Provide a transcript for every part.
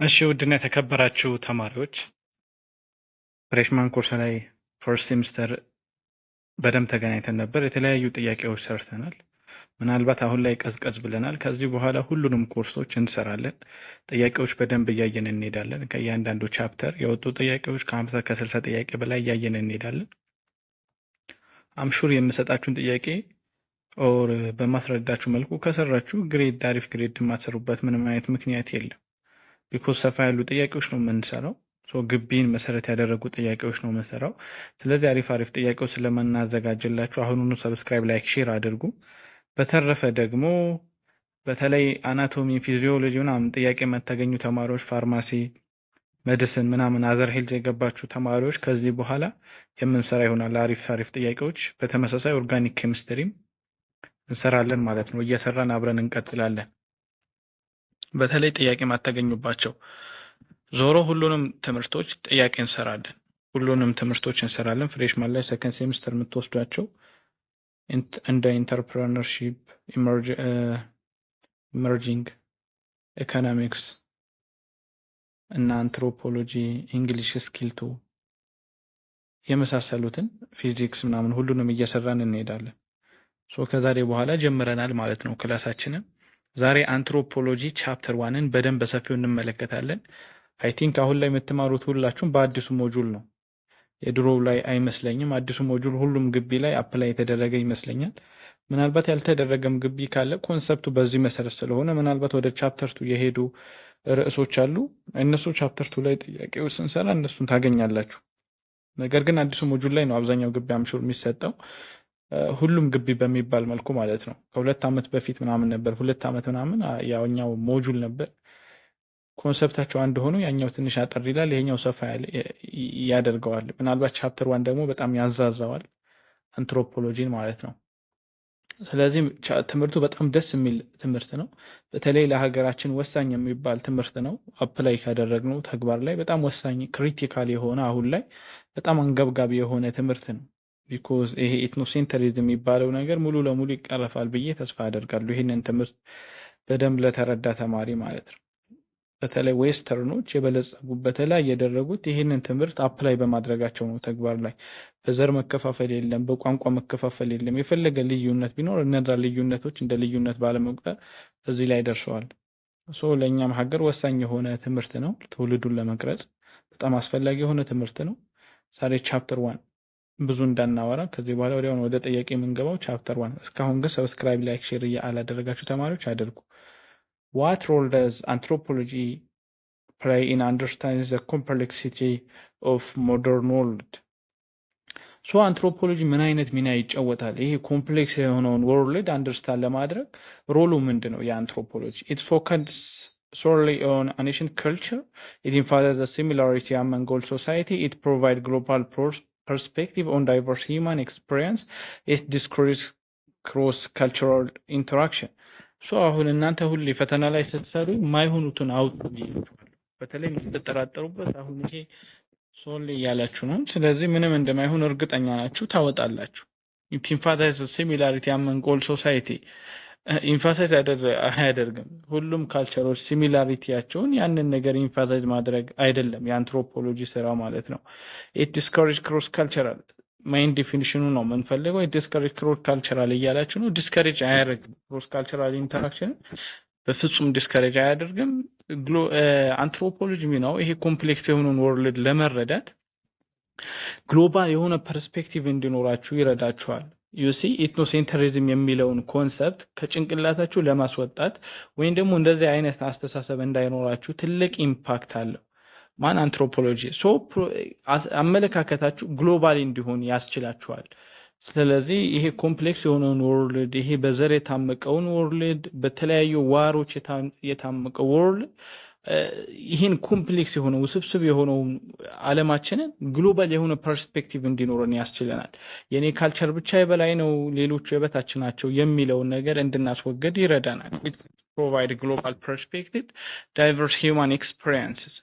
እሺ ውድና የተከበራችሁ ተማሪዎች ፍሬሽማን ኮርስ ላይ ፈርስት ሴሚስተር በደንብ ተገናኝተን ነበር። የተለያዩ ጥያቄዎች ሰርተናል። ምናልባት አሁን ላይ ቀዝቀዝ ብለናል። ከዚህ በኋላ ሁሉንም ኮርሶች እንሰራለን። ጥያቄዎች በደንብ እያየን እንሄዳለን። ከእያንዳንዱ ቻፕተር የወጡ ጥያቄዎች ከ50 ከ60 ጥያቄ በላይ እያየን እንሄዳለን። አምሹር የምሰጣችሁን ጥያቄ ኦር በማስረዳችሁ መልኩ ከሰራችሁ ግሬድ አሪፍ ግሬድ የማትሰሩበት ምንም አይነት ምክንያት የለም። ቢኮዝ ሰፋ ያሉ ጥያቄዎች ነው የምንሰራው። ግቢን መሰረት ያደረጉ ጥያቄዎች ነው የምንሰራው። ስለዚህ አሪፍ ጥያቄዎች ስለምናዘጋጅላችሁ አሁኑኑ ሰብስክራይብ፣ ላይክ፣ ሼር አድርጉ። በተረፈ ደግሞ በተለይ አናቶሚ፣ ፊዚዮሎጂ ምናምን ጥያቄ የማታገኙ ተማሪዎች ፋርማሲ፣ ሜዲሲን ምናምን አዘር ሄልዝ የገባችሁ ተማሪዎች ከዚህ በኋላ የምንሰራ ይሆናል አሪፍ ጥያቄዎች። በተመሳሳይ ኦርጋኒክ ኬሚስትሪም እንሰራለን ማለት ነው። እየሰራን አብረን እንቀጥላለን። በተለይ ጥያቄ ማታገኙባቸው ዞሮ ሁሉንም ትምህርቶች ጥያቄ እንሰራለን። ሁሉንም ትምህርቶች እንሰራለን። ፍሬሽማን ላይ ሰከንድ ሴሚስተር የምትወስዷቸው እንደ ኢንተርፕረነርሺፕ፣ ኢመርጂንግ ኢኮኖሚክስ እና አንትሮፖሎጂ፣ እንግሊሽ ስኪልቱ የመሳሰሉትን ፊዚክስ ምናምን ሁሉንም እየሰራን እንሄዳለን። ከዛሬ በኋላ ጀምረናል ማለት ነው ክላሳችንን። ዛሬ አንትሮፖሎጂ ቻፕተር 1ን በደንብ በሰፊው እንመለከታለን። አይ ቲንክ አሁን ላይ የምትማሩት ሁላችሁም በአዲሱ ሞጁል ነው። የድሮው ላይ አይመስለኝም። አዲሱ ሞጁል ሁሉም ግቢ ላይ አፕላይ የተደረገ ይመስለኛል። ምናልባት ያልተደረገም ግቢ ካለ ኮንሰፕቱ በዚህ መሰረት ስለሆነ ምናልባት ወደ ቻፕተር 2 የሄዱ ርዕሶች አሉ። እነሱ ቻፕተር 2 ላይ ጥያቄዎች ስንሰራ እነሱን ታገኛላችሁ። ነገር ግን አዲሱ ሞጁል ላይ ነው አብዛኛው ግቢ አምሹር የሚሰጠው። ሁሉም ግቢ በሚባል መልኩ ማለት ነው። ከ2 ዓመት በፊት ምናምን ነበር፣ 2 ዓመት ምናምን ያኛው ሞጁል ነበር። ኮንሰፕታቸው አንድ ሆኖ ያኛው ትንሽ አጠር ይላል፣ ይሄኛው ሰፋ ያደርገዋል። ምናልባት ቻፕተር 1 ደግሞ በጣም ያዛዛዋል አንትሮፖሎጂን ማለት ነው። ስለዚህ ትምህርቱ በጣም ደስ የሚል ትምህርት ነው። በተለይ ለሀገራችን ወሳኝ የሚባል ትምህርት ነው። አፕላይ ካደረግነው ተግባር ላይ በጣም ወሳኝ ክሪቲካል የሆነ አሁን ላይ በጣም አንገብጋቢ የሆነ ትምህርት ነው። ቢኮዝ ይሄ ኢትኖሴንተሪዝም የሚባለው ነገር ሙሉ ለሙሉ ይቀረፋል ብዬ ተስፋ አደርጋለሁ። ይህንን ትምህርት በደንብ ለተረዳ ተማሪ ማለት ነው። በተለይ ዌስተርኖች የበለጸጉበት ላይ ያደረጉት ይህንን ትምህርት አፕላይ በማድረጋቸው ነው። ተግባር ላይ በዘር መከፋፈል የለም፣ በቋንቋ መከፋፈል የለም። የፈለገ ልዩነት ቢኖር እነዛ ልዩነቶች እንደ ልዩነት ባለመቁጠር እዚህ ላይ ደርሰዋል። ለእኛም ሀገር ወሳኝ የሆነ ትምህርት ነው። ትውልዱን ለመቅረጽ በጣም አስፈላጊ የሆነ ትምህርት ነው። ዛሬ ቻፕተር 1 ብዙ እንዳናወራ ከዚህ በኋላ ወደ ጥያቄ የምንገባው ቻፕተር 1። እስካሁን ግን ሰብስክራይብ፣ ላይክ፣ ሼር ያላደረጋችሁ ተማሪዎች አድርጉ። What role does anthropology play in understanding the complexity of modern world? አንትሮፖሎጂ ምን አይነት ሚና ይጫወታል? ይሄ ኮምፕሌክስ የሆነውን ወርልድ አንደርስታንድ ለማድረግ ሮሉ ምንድነው? የአንትሮፖሎጂ it focuses solely on ancient culture. It emphasizes the similarity among all society. It provides global perspective on diverse human experience. It discourages cross-cultural interaction. አሁን እናንተ ሁሌ ፈተና ላይ ስትሰሩ ማይሆኑትን አውጡ ይላችኋል። በተለይ የምትጠራጠሩበት አሁን ይሄ ሶል ያላችሁ ነው። ስለዚህ ምንም እንደማይሆን እርግጠኛ ናችሁ፣ ታወጣላችሁ። it emphasizes similarity among all society. ኢንፋሳይዝ አያደርግም። ሁሉም ካልቸሮች ሲሚላሪቲያቸውን ያንን ነገር ኢንፋሳይዝ ማድረግ አይደለም የአንትሮፖሎጂ ስራ ማለት ነው። it discourages cross cultural ማይን ዲፊኒሽኑ ነው የምንፈልገው። ዲስከሬጅ ክሮስ ካልቸራል እያላችሁ ነው። ዲስከሬጅ አያደርግም። ክሮስ ካልቸራል ኢንተራክሽን በፍጹም ዲስከሬጅ አያደርግም። አንትሮፖሎጂ ነው ይሄ ኮምፕሌክስ የሆነውን ወርልድ ለመረዳት ግሎባል የሆነ ፐርስፔክቲቭ እንዲኖራችሁ ይረዳችኋል። ዩሲ ኢትኖሴንተሪዝም የሚለውን ኮንሰፕት ከጭንቅላታችሁ ለማስወጣት ወይም ደግሞ እንደዚህ አይነት አስተሳሰብ እንዳይኖራችሁ ትልቅ ኢምፓክት አለው ማን አንትሮፖሎጂ። አመለካከታችሁ ግሎባል እንዲሆን ያስችላችኋል። ስለዚህ ይሄ ኮምፕሌክስ የሆነውን ወርልድ፣ ይሄ በዘር የታመቀውን ወርልድ፣ በተለያዩ ዋሮች የታመቀው ወርልድ፣ ይሄን ኮምፕሌክስ የሆነ ውስብስብ የሆነው ዓለማችንን ግሎባል የሆነ ፐርስፔክቲቭ እንዲኖረን ያስችለናል። የኔ ካልቸር ብቻ የበላይ ነው፣ ሌሎቹ የበታች ናቸው የሚለውን ነገር እንድናስወግድ ይረዳናል። it provide global perspective, diverse human experiences.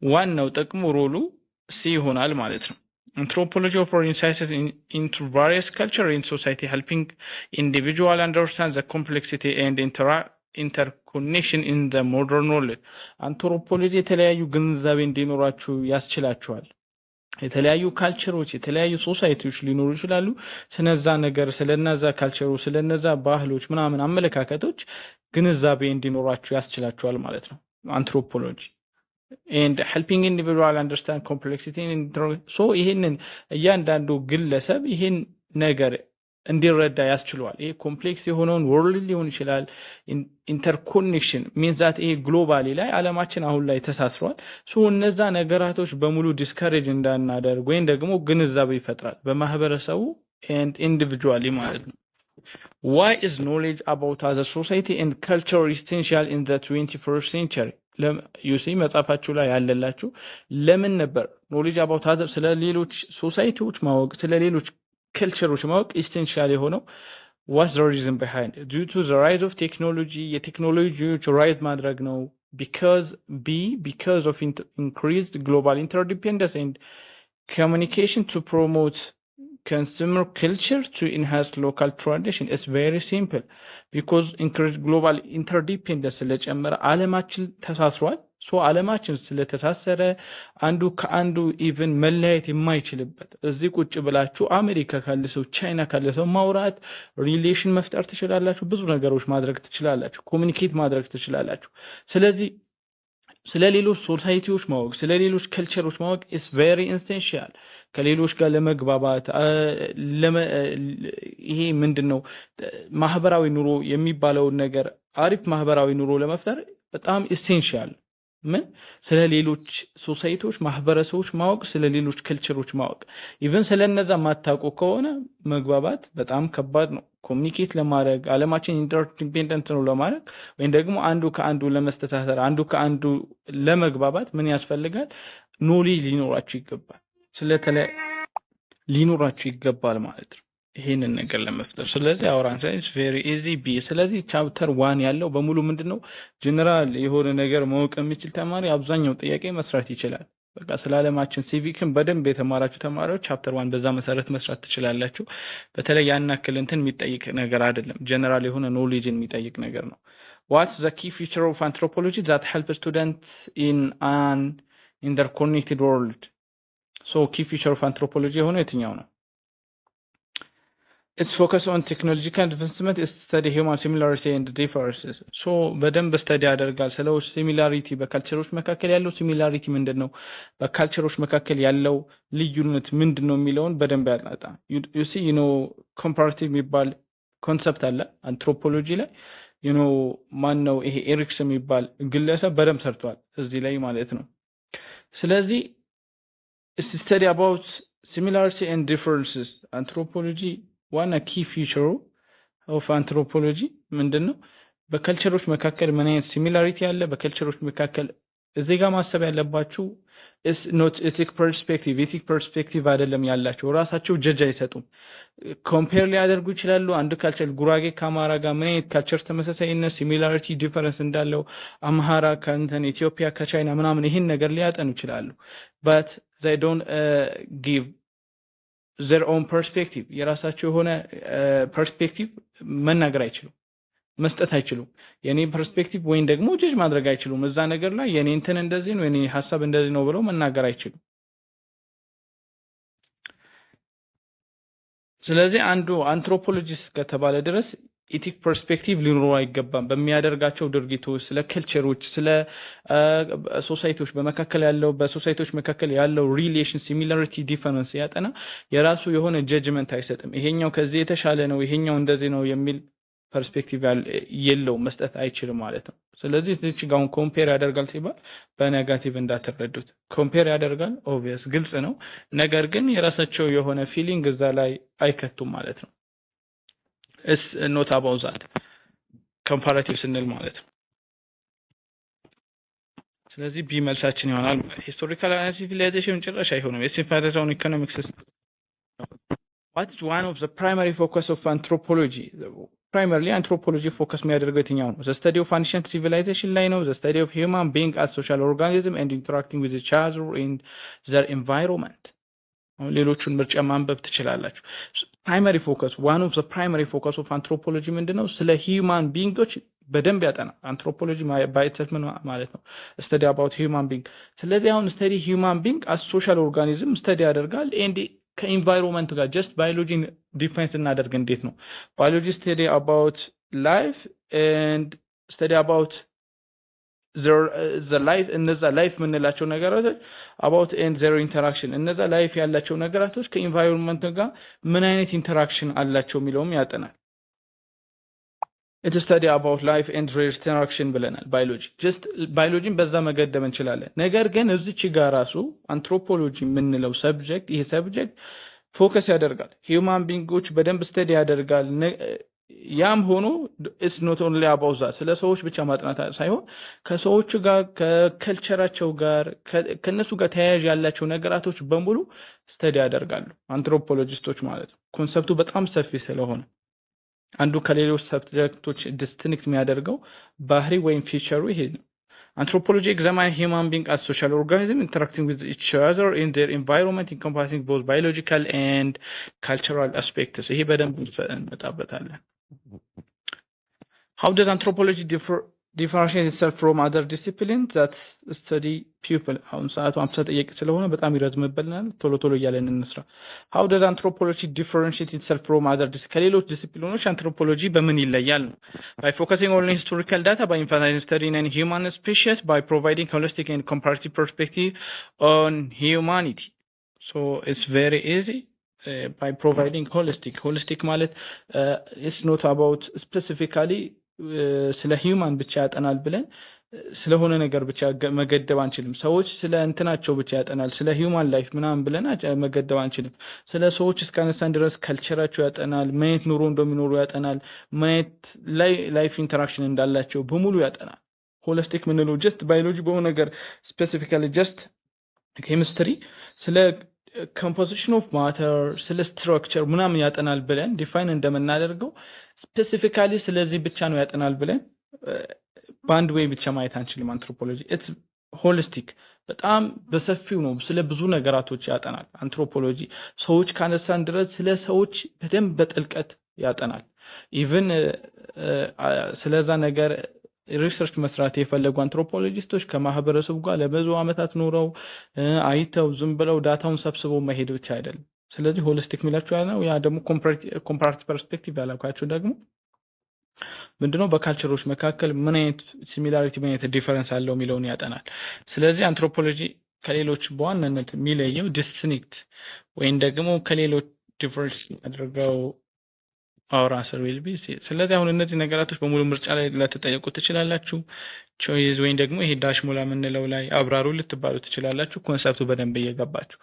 ዋናው ጥቅሙ ሮሉ ሲ ይሆናል ማለት ነው። Anthropology offers insights into various cultures in society, helping individuals understand the complexity and interconnection in the modern world አንትሮፖሎጂ የተለያዩ ግንዛቤ እንዲኖራችሁ ያስችላችኋል። የተለያዩ ካልቸሮች የተለያዩ ሶሳይቲዎች ሊኖሩ ይችላሉ። ስለነዛ ነገር ስለነዛ ካልቸሩ ስለነዛ ባህሎች ምናምን አመለካከቶች ግንዛቤ እንዲኖራችሁ ያስችላችኋል ማለት ነው አንትሮፖሎጂ and helping individual understand complexity so ይሄንን እያንዳንዱ ግለሰብ ይሄን ነገር እንዲረዳ ያስችላል። ይሄ ኮምፕሌክስ የሆነውን ወርልድ ሊሆን ይችላል ኢንተርኮኔክሽን means that ይሄ ግሎባሊ ላይ ዓለማችን አሁን ላይ ተሳስሯል። ሶ እነዛ ነገራቶች በሙሉ ዲስከሬጅ እንዳናደርግ ወይም ደግሞ ግንዛቤ ይፈጥራል በማህበረሰቡ and individually ማለት ነው። Why is knowledge about other society and culture essential in the 21st century? ዩሲ መጻፋችሁ ላይ ያለላችሁ ለምን ነበር knowledge about other ስለ ሌሎች ሶሳይቲዎች ማወቅ ስለ ሌሎች cultureዎች ማወቅ essential የሆነው what's the reason behind it? Due to the rise of technology የቴክኖሎጂዎች ራይዝ ማድረግ ነው because of increased global interdependence and communication to promote consumer culture to enhance local tradition. It's very simple because increased global interdependence ስለጨመረ ዓለማችን ተሳስሯል። ሶ ዓለማችን ስለተሳሰረ አንዱ ከአንዱ ኢቭን መለያየት የማይችልበት እዚህ ቁጭ ብላችሁ አሜሪካ ካለ ሰው ቻይና ካለ ሰው ማውራት ሪሌሽን መፍጠር ትችላላችሁ። ብዙ ነገሮች ማድረግ ትችላላችሁ። ኮሙኒኬት ማድረግ ትችላላችሁ። ስለዚህ ስለሌሎች ሶሳይቲዎች ማወቅ ስለሌሎች ካልቸሮች ማወቅ is very essential ከሌሎች ጋር ለመግባባት ይሄ ምንድነው ማህበራዊ ኑሮ የሚባለው ነገር አሪፍ ማህበራዊ ኑሮ ለመፍጠር በጣም essential ምን ስለሌሎች ሶሳይቲዎች ማህበረሰቦች ማወቅ ስለሌሎች ካልቸሮች ማወቅ ኢቭን ስለነዛ ማታውቁ ከሆነ መግባባት በጣም ከባድ ነው። ኮሙኒኬት ለማድረግ ዓለማችን ኢንተርዲፔንደንት ነው ለማድረግ ወይም ደግሞ አንዱ ከአንዱ ለመስተታተር አንዱ ከአንዱ ለመግባባት ምን ያስፈልጋል? ኖሌጅ ሊኖራችሁ ይገባል። ስለተለየ ሊኖራችሁ ይገባል ማለት ነው ይሄንን ነገር ለመፍጠር። ስለዚህ አውራን ሳይንስ very easy ቢ ስለዚህ ቻፕተር 1 ያለው በሙሉ ምንድነው ጀነራል የሆነ ነገር ማወቅ የሚችል ተማሪ አብዛኛው ጥያቄ መስራት ይችላል። በቃ ስለ ዓለማችን ሲቪክን በደንብ የተማራችሁ ተማሪዎች ቻፕተር 1 በዛ መሰረት መስራት ትችላላችሁ። በተለይ ያን ያክል እንትን የሚጠይቅ ነገር አይደለም። ጀነራል የሆነ ኖሌጅን የሚጠይቅ ነገር ነው። What's the key feature of anthropology that helps students in an interconnected world? So key feature of anthropology የሆነ የትኛው ነው? Its focus on technological advancement is study human similarity and differences. So በደንብ ስተዲ ያደርጋል ስለ ሲሚላሪቲ በካልቸሮች መካከል ያለው ሲሚላሪቲ ምንድነው በካልቸሮች መካከል ያለው ልዩነት ምንድነው የሚለውን በደንብ ያጣጣ you see comparative የሚባል ኮንሰፕት አለ አንትሮፖሎጂ ላይ ማን ነው ይሄ ኤሪክስ የሚባል ግለሰብ በደንብ ሰርቷል እዚህ ላይ ማለት ነው። ስለዚህ study about similarity and differences anthropology ዋና ኪ ፊቸሩ ኦፍ አንትሮፖሎጂ ምንድነው በካልቸሮች መካከል ምን አይነት ሲሚላሪቲ አለ በካልቸሮች መካከል እዚህ ጋር ማሰብ ያለባችሁ is not ethic perspective አይደለም ያላችሁ ራሳቸው ጀጅ አይሰጡም ኮምፔር ሊያደርጉ ይችላሉ አንዱ ካልቸር ጉራጌ ከአማራ ጋር ምን አይነት ካልቸር ተመሳሳይነት ሲሚላሪቲ ዲፈረንስ እንዳለው አምሃራ ከእንትን ኢትዮጵያ ከቻይና ምናምን ይሄን ነገር ሊያጠኑ ይችላሉ but they don't give their own perspective የራሳቸው የሆነ perspective መናገር አይችሉም መስጠት አይችሉም የኔ perspective ወይን ደግሞ ጀጅ ማድረግ አይችሉም እዛ ነገር ላይ የኔ እንትን እንደዚህ ነው የኔ ሐሳብ እንደዚህ ነው ብለው መናገር አይችሉም። ስለዚህ አንዱ አንትሮፖሎጂስት ከተባለ ድረስ ኢቲክ ፐርስፔክቲቭ ሊኖረው አይገባም በሚያደርጋቸው ድርጊቶች ስለ ካልቸሮች ስለ ሶሳይቲዎች በሶሳይቲዎች መካከል ያለው ሪሌሽን ሲሚላሪቲ ዲፈረንስ ያጠና የራሱ የሆነ ጀጅመንት አይሰጥም ይሄኛው ከዚህ የተሻለ ነው ይሄኛው እንደዚህ ነው የሚል ፐርስፔክቲቭ የለው መስጠት አይችልም ማለት ነው። ስለዚህ እዚህ ጋር ኮምፔር ያደርጋል ሲባል በኔጋቲቭ እንዳትረዱት ኮምፔር ያደርጋል ኦብቪየስ ግልጽ ነው ነገር ግን የራሳቸው የሆነ ፊሊንግ እዛ ላይ አይከቱም ማለት ነው። is not about that comparative ስንል ማለት ነው። ስለዚህ ቢ መልሳችን ይሆናል historical civilization ጭራሽ አይሆንም የሲምፓቲስ on economic system. What is one of the primary focus of anthropology? Primarily anthropology focus የሚያደርገው የትኛው ነው? The study of ancient civilization ላይ ነው the study of human being as social organism and interacting with each other in their environment. ሌሎቹን ምርጫ ማንበብ ትችላላችሁ። primary focus one of the primary focus of anthropology ምንድነው ስለ human beingዎች በደንብ ያጠናል። አንትሮፖሎጂ ባይተት ምን ማለት ነው? ስተዲ አባውት ሂውማን ቢንግ። ስለዚህ አሁን ስተዲ ሂውማን ቢንግ አስ ሶሻል ኦርጋኒዝም ስተዲ ያደርጋል። ኤንድ ከኢንቫይሮንመንት ጋር ጀስት ባዮሎጂን ዲፋይን እናደርግ እንዴት ነው ባዮሎጂ ስተዲ አባውት ላይፍ ኤንድ ስተዲ አባውት the life እነዛ ላይፍ የምንላቸው ነገራቶች about and their interaction እነዛ ላይፍ ያላቸው ነገራቶች ከኢንቫይሮንመንት ጋር ምን አይነት ኢንተራክሽን አላቸው የሚለውም ያጠናል። it is study about life and their interaction ብለናል። ባዮሎጂ just ባዮሎጂን በዛ መገደብ እንችላለን። ነገር ግን እዚች ጋር ራሱ አንትሮፖሎጂ የምንለው ሰብጀክት ይሄ ሰብጀክት ፎከስ ያደርጋል ሂውማን ቢንጎች በደንብ ስተዲ ያደርጋል። ያም ሆኖ it's not only about that ስለ ሰዎች ብቻ ማጥናት ሳይሆን ከሰዎች ጋር ከከልቸራቸው ጋር ከነሱ ጋር ተያያዥ ያላቸው ነገራቶች በሙሉ ስተዲ ያደርጋሉ አንትሮፖሎጂስቶች ማለት ነው። ኮንሰፕቱ በጣም ሰፊ ስለሆነ አንዱ ከሌሎች ሰብጀክቶች ዲስቲንክት የሚያደርገው ባህሪ ወይም ፊቸሩ ይሄ ነው። Anthropology examines human beings as social organisms interacting with each other in their environment, encompassing both biological and cultural aspects. ይሄ በደንብ እንመጣበታለን። How does anthropology differentiate itself from other disciplines that study people? አሁን ሰዓቱ 50 ጥያቄ ስለሆነ በጣም ይረዝምብናል። ቶሎ እያለን እንስራ። How does anthropology differentiate itself from other disciplines? ከሌሎች ዲሲፕሊኖች አንትሮፖሎጂ በምን ይለያል? By focusing on historical data, by emphasizing studying in human species, by providing holistic and comparative perspective on humanity. So it's very easy. By providing holistic ማለት it's not about specifically ስለ ሂውማን ብቻ ያጠናል ብለን ስለሆነ ነገር ብቻ መገደብ አንችልም። ሰዎች ስለ እንትናቸው ብቻ ያጠናል ስለ ሂውማን ላይፍ ምናምን ብለን መገደብ አንችልም። ስለ ሰዎች እስካነሳን ድረስ ካልቸራቸው ያጠናል፣ ማየት ኑሮ እንደሚኖሩ ያጠናል፣ ማየት ላይፍ ኢንተራክሽን እንዳላቸው በሙሉ ያጠናል። ሆሊስቲክ ምንለው ጀስት ባዮሎጂ በሆነ ነገር ስፔሲፊካሊ ጀስት ኬሚስትሪ ስለ composition of matter ስለ structure ምናምን ያጠናል ብለን ዲፋይን እንደምናደርገው ስፔሲፊካሊ ስለዚህ ብቻ ነው ያጠናል ብለን ባንድ ወይ ብቻ ማየት አንችልም። አንትሮፖሎጂ ኢትስ ሆሊስቲክ በጣም በሰፊው ነው ስለ ብዙ ነገራቶች ያጠናል። አንትሮፖሎጂ ሰዎች ካነሳን ድረስ ስለ ሰዎች በደንብ በጥልቀት ያጠናል። ኢቭን ስለዛ ነገር ሪሰርች መስራት የፈለጉ አንትሮፖሎጂስቶች ከማህበረሰቡ ጋር ለብዙ አመታት ኖረው አይተው ዝም ብለው ዳታውን ሰብስበው መሄድ ብቻ አይደለም። ስለዚህ ሆሊስቲክ ሚላችሁ ያለው ያ ደግሞ ኮምፓራቲቭ ፐርስፔክቲቭ ያላችሁ ደግሞ ምንድነው በካልቸሮች መካከል ምን አይነት ሲሚላሪቲ ምን አይነት ዲፈረንስ አለው የሚለውን ያጠናል። ስለዚህ አንትሮፖሎጂ ከሌሎች በዋናነት የሚለየው ዲስቲንክት ወይም ደግሞ ከሌሎች ዲፈረንስ አድርገው our answer will be C። ስለዚህ አሁን እነዚህ ነገራቶች በሙሉ ምርጫ ላይ ልትጠየቁ ትችላላችሁ። ቾይስ ወይም ደግሞ ይሄ ዳሽ ሙላ ምንለው ላይ አብራሩ ልትባሉ ትችላላችሁ። ኮንሰፕቱ በደንብ እየገባችሁ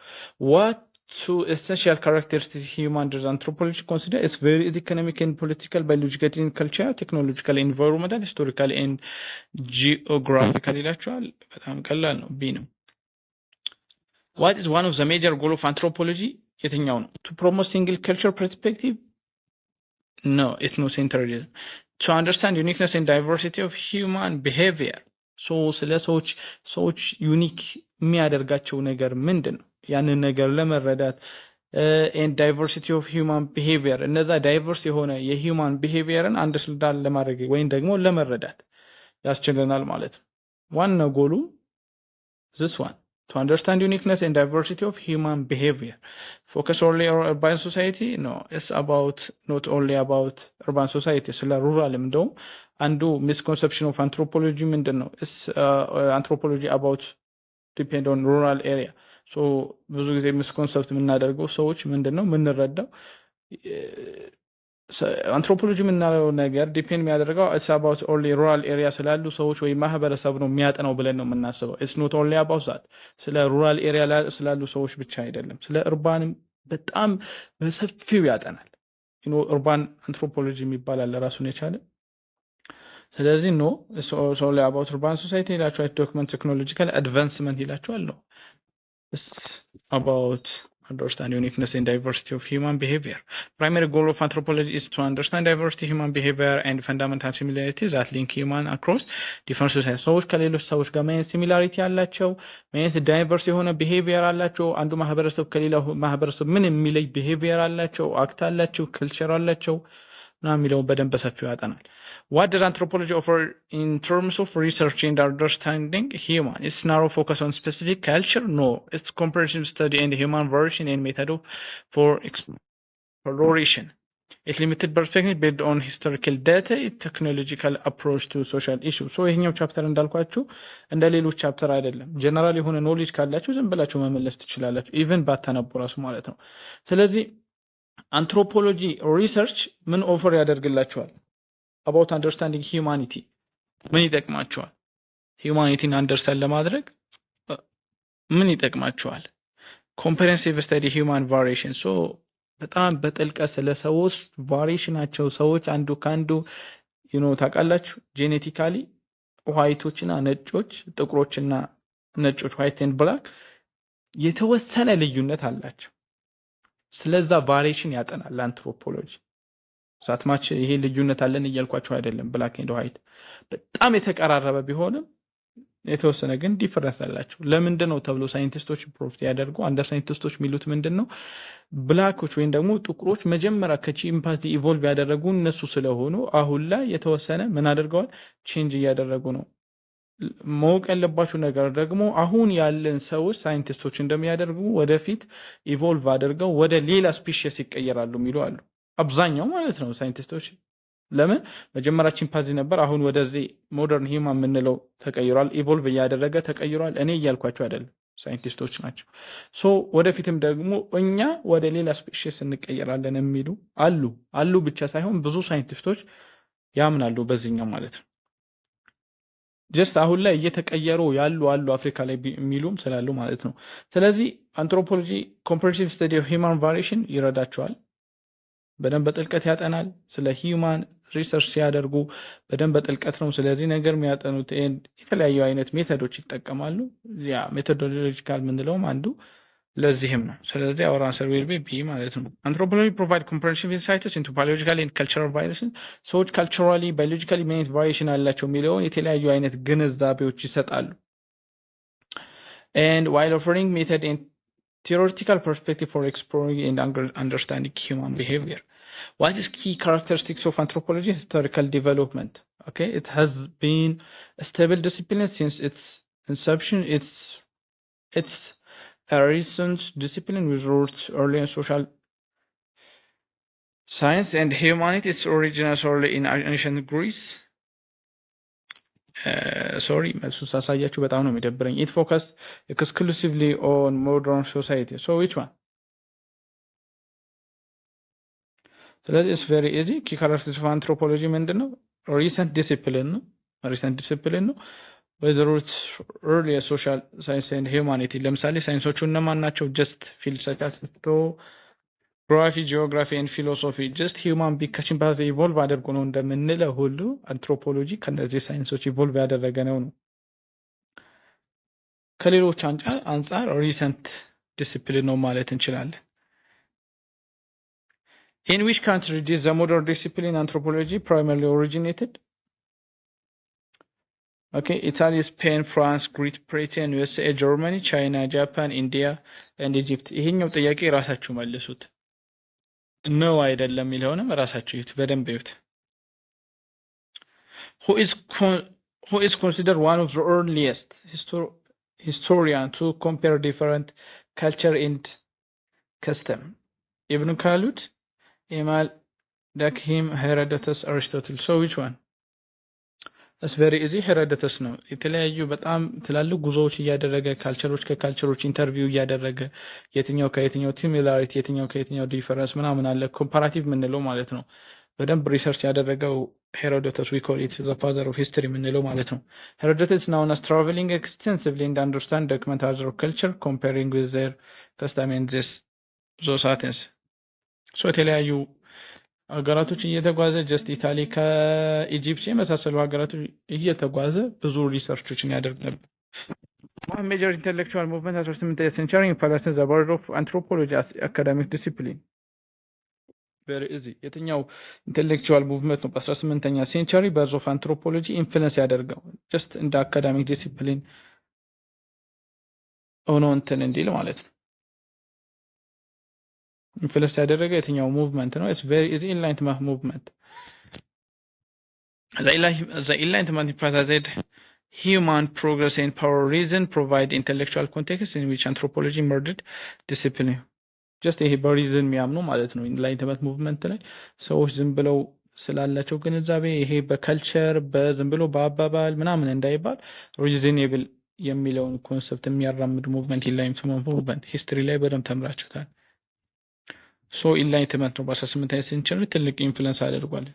what two essential characteristics human does anthropology consider is very economic and political, biological and cultural, technological, environmental, historical and geographical ይላችኋል። በጣም ቀላል ነው። ቢ ነው። what is one of the major goal of anthropology? የትኛው ነው? to promote single culture perspective? No, ethnocentrism. To understand uniqueness and diversity of human behavior. So ስለ ሰዎች ዩኒክ የሚያደርጋቸው ነገር ምንድነው? ያንን ነገር ለመረዳት and diversity of human behavior እነዛ ዳይቨርስ የሆነ የሂውማን ቢሄቪየርን አንደርስታንድ ለማድረግ ወይም ደግሞ ለመረዳት ያስችለናል ማለት ነው። ዋናው ጎሉ this one to understand uniqueness and diversity of human behavior. Focus only on urban society? No, it's about not only about urban society. ስለ ሩራል እንደውም አንዱ misconception of anthropology ምንድነው? It's anthropology about depend on rural area. So ብዙ ጊዜ misconcept የምናደርገው ሰዎች ምንድነው የምንረዳው አንትሮፖሎጂ የምናለው ነገር ዲፔንድ የሚያደርገው it's about only rural area ስላሉ ሰዎች ወይ ማህበረሰብ ነው የሚያጠናው ብለን ነው የምናስበው። it's not only about that ስለ rural area ስላሉ ሰዎች ብቻ አይደለም፣ ስለ urban በጣም በሰፊው ያጠናል። urban anthropology የሚባል አለ ራሱን የቻለ። ስለዚህ ነው it's only about urban society ይላችኋል። document technological advancement ይላችኋል ነው it's about understand uniqueness and diversity of human behavior. Primary goal of anthropology is to understand diversity, human behavior and fundamental similarities that link human across different societies. ሰዎች ከሌሎች ሰዎች ጋር ምን ሲሚላሪቲ አላቸው፣ ምን ዳይቨርስ የሆነ ቢሄቪየር አላቸው፣ አንዱ ማህበረሰብ ከሌላው ማህበረሰብ ምን የሚለይ ቢሄቪየር አላቸው፣ አክት አላቸው፣ ካልቸር አላቸው እና የሚለው በደንብ በሰፊው ያጠናል። What does anthropology offer in terms of research and understanding human? It's narrow focus on specific culture? No. It's comprehensive study and human version and method for exploration. It's limited perspective based on historical data, technological approach to social issues. So ይሄኛው ቻፕተር እንዳልኳችሁ እንደ ሌሎች ቻፕተር አይደለም። ጀነራል የሆነ ኖሌጅ ካላችሁ ዝም ብላችሁ መመለስ ትችላላችሁ፣ ኢቭን ባታነቡ ራሱ ማለት ነው። ስለዚህ አንትሮፖሎጂ ሪሰርች ምን ኦፈር ያደርግላችኋል? about understanding humanity ምን ይጠቅማችኋል? ሂዩማኒቲን አንደርስታንድ ለማድረግ ምን ይጠቅማችኋል? ኮምፕሬሄንሲቭ ስታዲ ሂውማን ቫሪዬሽን ሶ በጣም በጥልቀት ስለ ሰዎች ቫሪዬሽናቸው ሰዎች አንዱ ካንዱ ታውቃላችሁ ጄኔቲካሊ ዋይቶችና ነጮች ጥቁሮችና ነጮች ዋይት ኤንድ ብላክ የተወሰነ ልዩነት አላቸው። ስለዛ ቫሪዬሽን ያጠናል አንትሮፖሎጂ። ሳትማች ይሄ ልዩነት አለን እያልኳችሁ አይደለም። ብላክ ኤንድ ዋይት በጣም የተቀራረበ ቢሆንም የተወሰነ ግን ዲፈረንስ አላቸው። ለምንድነው ተብሎ ሳይንቲስቶች ፕሮፍ ያደርጉ አንደ ሳይንቲስቶች የሚሉት ምንድነው ብላኮች ወይም ደግሞ ጥቁሮች መጀመሪያ ከቺምፓንዚ ኢቮልቭ ያደረጉ እነሱ ስለሆኑ አሁን ላይ የተወሰነ ምን አድርገዋል ቼንጅ እያደረጉ ነው። ማወቅ ያለባችሁ ነገር ደግሞ አሁን ያለን ሰዎች ሳይንቲስቶች እንደሚያደርጉ ወደፊት ኢቮልቭ አድርገው ወደ ሌላ ስፒሺስ ይቀየራሉ የሚሉ አሉ። አብዛኛው ማለት ነው ሳይንቲስቶች ለምን መጀመሪያ ቺምፓንዚ ነበር አሁን ወደዚህ ሞደርን ሂውማን ምንለው ተቀይሯል ኢቮልቭ ያደረገ ተቀይሯል እኔ እያልኳችሁ አይደለም ሳይንቲስቶች ናቸው። ሶ ወደፊትም ደግሞ እኛ ወደ ሌላ ስፒሺስ እንቀየራለን የሚሉ አሉ ብቻ ሳይሆን ብዙ ሳይንቲስቶች ያምናሉ በዚህኛው ማለት ነው። ጀስት አሁን ላይ እየተቀየሩ ያሉ አፍሪካ ላይ የሚሉም ስላሉ ማለት ነው። ስለዚህ አንትሮፖሎጂ ኮምፕሬሄንሲቭ ስታዲ ኦፍ ሂውማን ቫሪዬሽን ይረዳቸዋል። በደንብ በጥልቀት ያጠናል። ስለ ሂውማን ሪሰርች ሲያደርጉ በደንብ በጥልቀት ነው ስለዚህ ነገር የሚያጠኑት። የተለያዩ አይነት ሜቶዶች ይጠቀማሉ። ያ ሜቶዶሎጂካል ምንለውም አንዱ ለዚህም ነው። ስለዚህ our answer will be B ማለት ነው። Anthropology provide comprehensive insights into biological and cultural variations. ሰዎች culturally biologically ምን variation አላቸው የሚለውን የተለያዩ አይነት ግንዛቤዎች ይሰጣሉ። And while offering method and theoretical perspective for exploring and understanding human behavior. What is key characteristics of anthropology? Historical development. Okay, it has been a stable discipline since its inception. It's a recent discipline with roots early in social science and humanity. Its origins early in ancient Greece. Sorry, መልሱን ሳሳያችሁ በጣም ነው የሚደብረኝ. It focused exclusively on modern society. So which one? So that is very easy. Key characteristics of anthropology ምንድነው? Recent discipline ነው. With roots early social science and humanity. ለምሳሌ ሳይንሶቹ እነማን ናቸው? Just fields such as ጂኦግራፊ ጂኦግራፊ ኤንድ ፊሎሶፊ ጀስት ሂውማን ቢንግ ከቺምፓንዚ ኢቮልቭ አድርጎ ነው እንደምንለው ሁሉ አንትሮፖሎጂ ከነዚህ ሳይንሶች ኢቮልቭ ያደረገ ነው። ከሌሎች አንጻር ሪሰንት ዲሲፕሊን ነው ማለት እንችላለን። In which country did the modern discipline anthropology primarily originated? Okay, Italy, Spain, France, Great Britain, USA, Germany, China, Japan, India and Egypt. ይሄኛው ጥያቄ ራሳችሁ መልሱት። ነው አይደለም የሚለውንም ራሳችሁ ይዩት በደንብ ይዩት። Who is considered one of the earliest historian to compare different culture and custom? Ibn Khaldun, Emil Durkheim, Herodotus, Aristotle. So which one? That's very easy. Herodotus ነው። የተለያዩ በጣም ትላልቅ ጉዞዎች እያደረገ ካልቸሮች ከካልቸሮች ኢንተርቪው እያደረገ የትኛው ከየትኛው ሲሚላሪቲ የትኛው ከየትኛው ዲፈረንስ ምናምን አለ ኮምፓራቲቭ ምንለው ማለት ነው። በደንብ ሪሰርች ያደረገው Herodotus we call it the father of history ምንለው ማለት ነው። Herodotus is known as traveling extensively and understand document other culture comparing with their custom in this those Athens. So የተለያዩ ሀገራቶች እየተጓዘ ጀስት ኢታሊ ከኢጂፕት የመሳሰሉ ሀገራቶች እየተጓዘ ብዙ ሪሰርቾችን ያደርግ ነበር። One major intellectual movement at the 18th century influenced the world of anthropology as academic discipline. Very easy. የትኛው ኢንተሌክቹዋል ሙቭመንት ነው በ18ኛ ሴንቸሪ በርዝ ኦፍ አንትሮፖሎጂ ኢንፍሉዌንስ ያደርገው ጀስት እንደ አካዳሚክ ዲሲፕሊን ሆኖ እንትን እንዲል ማለት ነው። ኢንፍሉዌንስ ያደረገ የትኛው ሙቭመንት ነው? ኢትስ ቬሪ ኢዚ ኢንላይትመንት ሙቭመንት። The enlightenment emphasized human progress and power reason provide intellectual context in which anthropology merged discipline. ጀስት ይሄ በሪዝን የሚያምኑ ማለት ነው። ኢንላይትመንት ሙቭመንት ላይ ሰዎች ዝም ብለው ስላላቸው ግንዛቤ ይሄ በከልቸር በዝም ብሎ በአባባል ምናምን እንዳይባል ሪዝኔብል የሚለውን ኮንሰፕት የሚያራምድ ሙቭመንት ኢንላይትመንት ሙቭመንት ሂስትሪ ላይ በደንብ ተምራችሁታል። ሶ ኢንላይትመንት ነው በ18ኛው ሴንቸሪ ትልቅ ኢንፍሉዌንስ አድርጓል።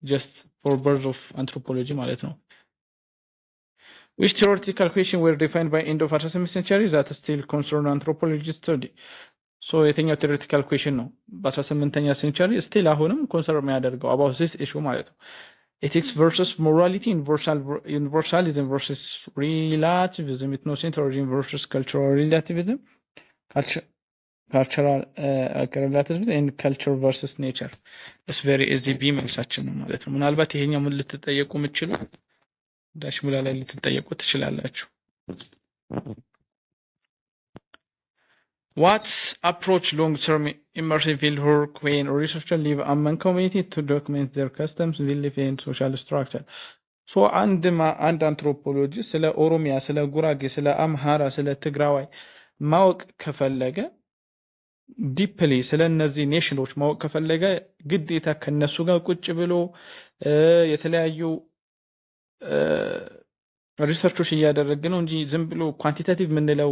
ጀስት ፎር በርዝ ኦፍ አንትሮፖሎጂ ማለት ነው። Which theoretical question were defined by end of 18th century that still concern anthropology study? ሶ የትኛው ቴዎሬቲካል ኩዌሽን ነው በ18ኛ ሴንቸሪ ስቲል አሁንም ኮንሰርን የሚያደርገው about this issue ማለት ነው። ethics versus morality, universalism versus relativism, ethnocentrism versus cultural relativism, cultural relativism and culture versus nature. it's very easy ቢመልሳችን ነው ማለት ነው። ምናልባት ይሄኛው ምን ልትጠየቁ የምትችሉ ዳሽ ሙላ ላይ ልትጠየቁ ትችላላችሁ። What approach long-term immersive field work when researchers live among communities to document their customs, beliefs, and social structure? So, አንድ አንትሮፖሎጂ ስለ ኦሮሚያ፣ ስለ ጉራጌ፣ ስለ አምሃራ፣ ስለ ትግራዋይ ማወቅ ከፈለገ ዲፕሊ ስለ እነዚህ ኔሽኖች ማወቅ ከፈለገ ግዴታ ከነሱ ጋር ቁጭ ብሎ የተለያዩ ሪሰርቾች እያደረገ ነው እንጂ ዝም ብሎ ኳንቲታቲቭ ምንለው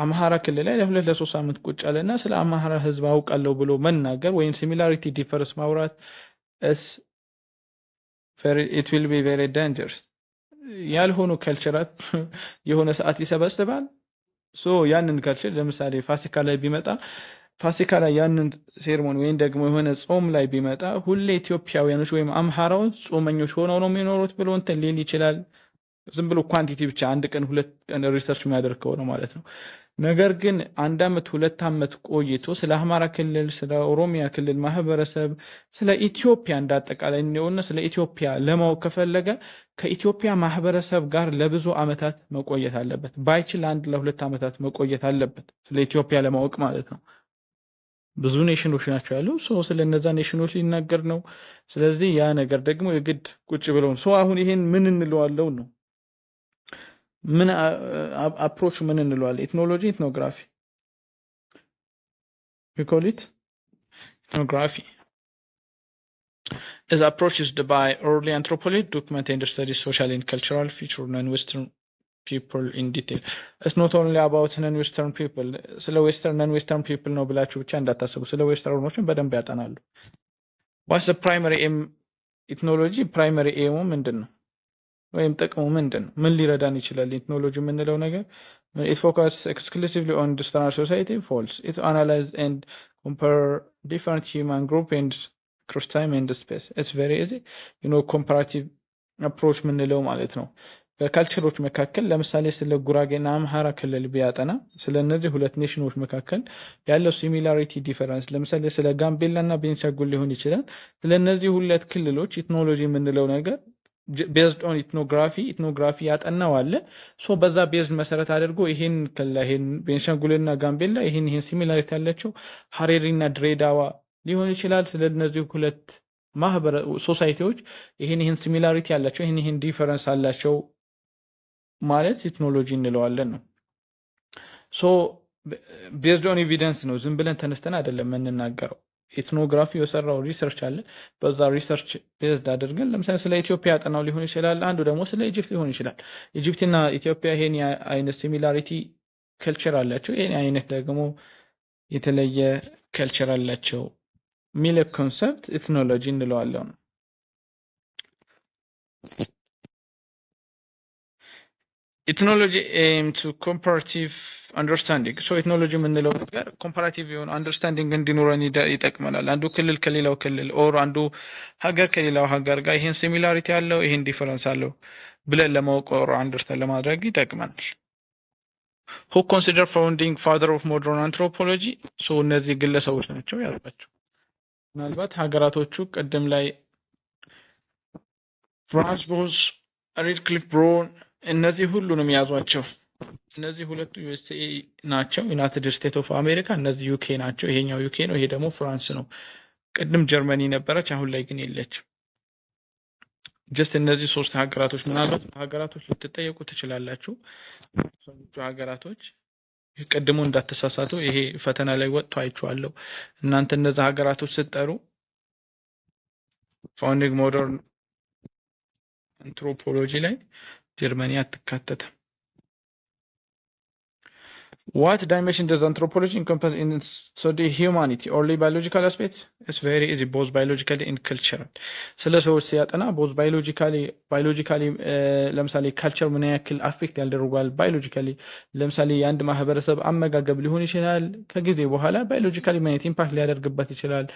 አምሃራ ክልል ላይ ለሁለት ለሶስት ዓመት ቁጭ አለና ስለ አምሃራ ህዝብ አውቃለሁ ብሎ መናገር ወይም ሲሚላሪቲ ዲፈረንስ ማውራት it will be very dangerous። ያልሆኑ ከልቸራት የሆነ ሰዓት ይሰበስባል። ሶ ያንን ከልቸር ለምሳሌ ፋሲካ ላይ ቢመጣ ፋሲካ ላይ ያንን ሴርሞኒ ወይም ደግሞ የሆነ ጾም ላይ ቢመጣ ሁሌ ኢትዮጵያውያኖች ወይም አምሃራዎች ጾመኞች ሆነው ነው የሚኖሩት ብሎ እንትን ሊል ይችላል። ዝም ብሎ ኳንቲቲ ብቻ አንድ ቀን ሁለት ቀን ሪሰርች የሚያደርገው ነው ማለት ነው። ነገር ግን አንድ አመት ሁለት አመት ቆይቶ ስለ አማራ ክልል፣ ስለ ኦሮሚያ ክልል ማህበረሰብ፣ ስለ ኢትዮጵያ እንዳጠቃላይ ነው ስለ ኢትዮጵያ ለማወቅ ከፈለገ ከኢትዮጵያ ማህበረሰብ ጋር ለብዙ አመታት መቆየት አለበት። ባይችል አንድ ለሁለት አመታት መቆየት አለበት ስለ ኢትዮጵያ ለማወቅ ማለት ነው። ብዙ ኔሽኖች ናቸው ያሉ ስለ እነዛ ኔሽኖች ሊናገር ነው። ስለዚህ ያ ነገር ደግሞ የግድ ቁጭ ብለው ነው አሁን ይሄን ምን እንለዋለው ነው ምን አፕሮች ምን እንለዋለን? ኢትኖሎጂ ኢትኖግራፊ we call it ethnography is approach used by early anthropology to document and study social and cultural features of non-Western people in detail. It's not only about non-Western people. ስለ Western non-Western people ነው ብላችሁ ብቻ እንዳታስቡ። ስለ ዌስተርኖችን በደንብ ያጠናሉ። What's the primary aim? Ethnology primary aim ምንድን ነው? ወይም ጥቅሙ ምንድን ነው? ምን ሊረዳን ይችላል? ኢትኖሎጂ የምንለው ነገር it focuses exclusively on digital society false. It analyzes and compare different human group and across time and space. It's very easy. Comparative approach የምንለው ማለት ነው። በካልቸሮች መካከል ለምሳሌ ስለ ጉራጌና አምሃራ ክልል ቢያጠና ስለ እነዚህ ሁለት ኔሽኖች መካከል ያለው ሲሚላሪቲ ዲፈረንስ ለምሳሌ ስለ ጋምቤላና ቤንሻንጉል ሊሆን ይችላል። ስለ እነዚህ ሁለት ክልሎች ኢትኖሎጂ የምንለው ነገር based on ethnography ያጠናው አለ። ሶ በዛ ቤዝድ መሰረት አድርጎ ይሄን ቤንሻንጉልና ጋምቤላ ይሄን ሲሚላሪቲ ያላቸው ሀረሪና ድሬዳዋ ሊሆን ይችላል። ስለነዚህ ሁለት ማህበረ ሶሳይቲዎች ይሄን ሲሚላሪቲ ያላቸው ይሄን ዲፈረንስ አላቸው ማለት ኢትኖሎጂ እንለዋለን ነው። ሶ based on evidence ነው፣ ዝም ብለን ተነስተን አይደለም የምንናገረው። ኢትኖግራፊ የሰራው ሪሰርች አለ። በዛ ሪሰርች ቤዝድ አድርገን ለምሳሌ ስለ ኢትዮጵያ ያጠናው ሊሆን ይችላል። አንዱ ደግሞ ስለ ኢጂፕት ሊሆን ይችላል። ኢጂፕትና ኢትዮጵያ ይሄን አይነት ሲሚላሪቲ ከልቸር አላቸው፣ ይሄን አይነት ደግሞ የተለየ ከልቸር አላቸው ሚለ ኮንሰፕት ኢትኖሎጂ እንለዋለን። Ethnology aims to comparative understanding. So ethnology የምንለው ነገር ኮምፓራቲቭ የሆነ አንደርስታንዲንግ እንዲኖረን ይጠቅመናል። አንዱ ክልል ከሌላው ክልል ኦር አንዱ ሀገር ከሌላው ሀገር ጋር ይሄን ሲሚላሪቲ አለው ይሄን ዲፈረንስ አለው ብለን ለማወቅ ኦር አንደርስታንድ ለማድረግ ይጠቅመናል። Who consider founding father of modern anthropology? So እነዚህ ግለሰቦች ናቸው ያልኳቸው። ምናልባት ሀገራቶቹ ቀደም ላይ ፍራንስ ቦዝ፣ ሪድክሊፍ ብሮን እነዚህ ሁሉንም ያዟቸው። እነዚህ ሁለቱ ዩኤስኤ ናቸው፣ ዩናይትድ ስቴትስ ኦፍ አሜሪካ። እነዚህ ዩኬ ናቸው። ይሄኛው ዩኬ ነው፣ ይሄ ደግሞ ፍራንስ ነው። ቅድም ጀርመኒ ነበረች፣ አሁን ላይ ግን የለችም። ጀስት እነዚህ ሶስት ሀገራቶች ምናልባት ሀገራቶች ልትጠየቁ ትችላላችሁ። ሰዎቹ ሀገራቶች ቀድሞ እንዳትሳሳቱ፣ ይሄ ፈተና ላይ ወጥቶ አይቼዋለሁ። እናንተ እነዛ ሀገራቶች ስትጠሩ ፋውንዲንግ ሞደርን አንትሮፖሎጂ ላይ ጀርመኒ አትካተትም። What dimension does anthropology encompass in study humanity? Only biological aspects? It's very easy, both biologically and cultural. ስለ ሰዎች ሲያጠና both biologically ለምሳሌ ካልቸር ምን ያክል አፌክት ያደርጋል፣ ባዮሎጂካሊ ለምሳሌ የአንድ ማህበረሰብ አመጋገብ ሊሆን ይችላል፣ ከጊዜ በኋላ ባዮሎጂካሊ ምን አይነት ኢምፓክት ሊያደርግበት ይችላል፣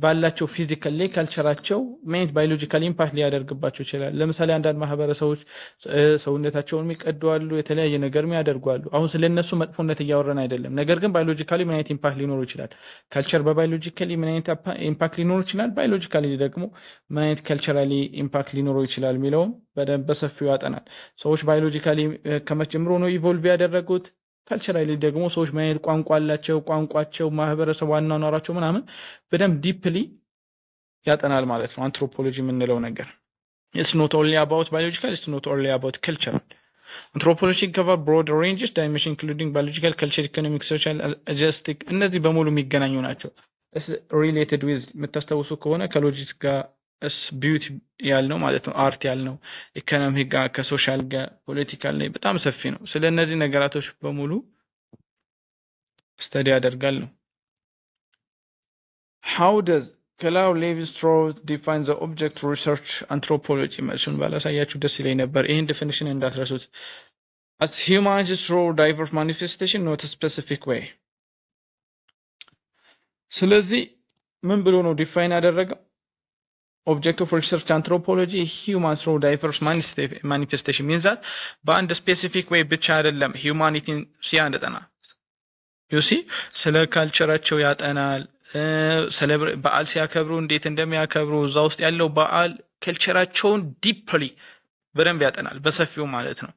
ባላቸው ፊዚካሊ ካልቸራቸው ምን ባዮሎጂካሊ ኢምፓክት ሊያደርግባቸው ይችላል። ለምሳሌ አንዳንድ ማህበረሰቦች ሰውነታቸውን የሚቀደዋሉ፣ የተለያየ ነገር የሚያደርጓሉ። አሁን ስለነሱ መጥፎነት እያወራን አይደለም። ነገር ግን ባዮሎጂካሊ ምን አይነት ኢምፓክት ሊኖር ይችላል፣ ካልቸር በባዮሎጂካሊ ምን አይነት ኢምፓክት ሊኖር ይችላል፣ ባዮሎጂካሊ ደግሞ ምን አይነት ካልቸራሊ ኢምፓክት ሊኖር ይችላል የሚለውን በደንብ በሰፊው ያጠናል። ሰዎች ባዮሎጂካሊ ከመጀመሩ ነው ኢቮልቭ ያደረጉት፣ ካልቸራሊ ደግሞ ሰዎች ምን አይነት ቋንቋ አላቸው፣ ቋንቋቸው፣ ማህበረሰብ አኗኗራቸው ምናምን በደንብ ዲፕሊ ያጠናል ማለት ነው አንትሮፖሎጂ የምንለው ነገር። It's not only about biological, it's not only about cultural. Anthropology cover broad ranges, dimension including biological, culture, economic, social, artistic. እነዚህ በሙሉ የሚገናኙ ናቸው። related with የምታስታውሱ ከሆነ ከሎጂክስ ጋር ቢዩቲ ያልነው ማለት ነው፣ አርት ያልነው፣ ኢኮኖሚ ጋር ከሶሻል ጋር ፖለቲካል ላይ በጣም ሰፊ ነው። ስለ እነዚህ ነገራቶች በሙሉ ስተዲ ያደርጋል ነው። How does Claude Lévi-Strauss define the object research anthropology? መልሱን ባላሳያችሁ ደስ ይለኝ ነበር። ይህን ዴፊኒሽን እንዳትረሱት። As humans through diverse manifestation, not a specific way. ስለዚህ ምን ብሎ ነው ዲፋይን ያደረገው? Object of research anthropology humans through diverse manifestation means that በአንድ ስፔሲፊክ ዌይ ብቻ አይደለም ሂዩማኒቲን ሲያጠና። you see ስለ ካልቸራቸው ያጠናል። በዓል ሲያከብሩ እንዴት እንደሚያከብሩ እዛ ውስጥ ያለው በዓል ካልቸራቸውን ዲፕሊ በደንብ ያጠናል በሰፊው ማለት ነው።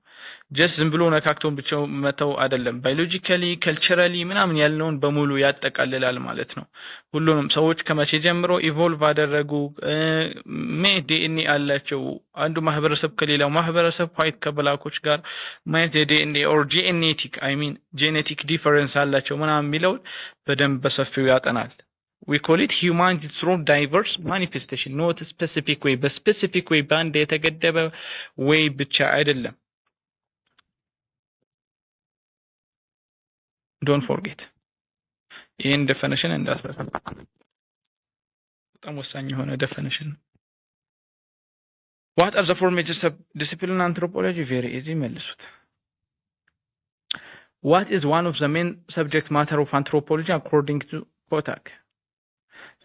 ጀስት ዝም ብሎ ነካክቶን ብቻ መተው አይደለም። ባዮሎጂካሊ ካልቸራሊ ምናምን ያለውን በሙሉ ያጠቃልላል ማለት ነው። ሁሉንም ሰዎች ከመቼ ጀምሮ ኢቮልቭ አደረጉ፣ ዲኤንኤ አላቸው፣ አንዱ ማህበረሰብ ከሌላው ማህበረሰብ ዋይት ከብላኮች ጋር ማለት ዲኤንኤ ኦር ጄኔቲክ ዲፈረንስ አላቸው ምናምን የሚለው በደንብ በሰፊው ያጠናል። We call it humanity through diverse manifestation, not a specific way. በስፔሲፊክ way በአንድ የተገደበ way ብቻ አይደለም። Don't forget. ይህን definition እንዳትረሳ። በጣም ወሳኝ የሆነ definition። What are the four major sub-disciplines in anthropology? Very easy መልሱት። What is one of the main subject matter of anthropology according to Kotak?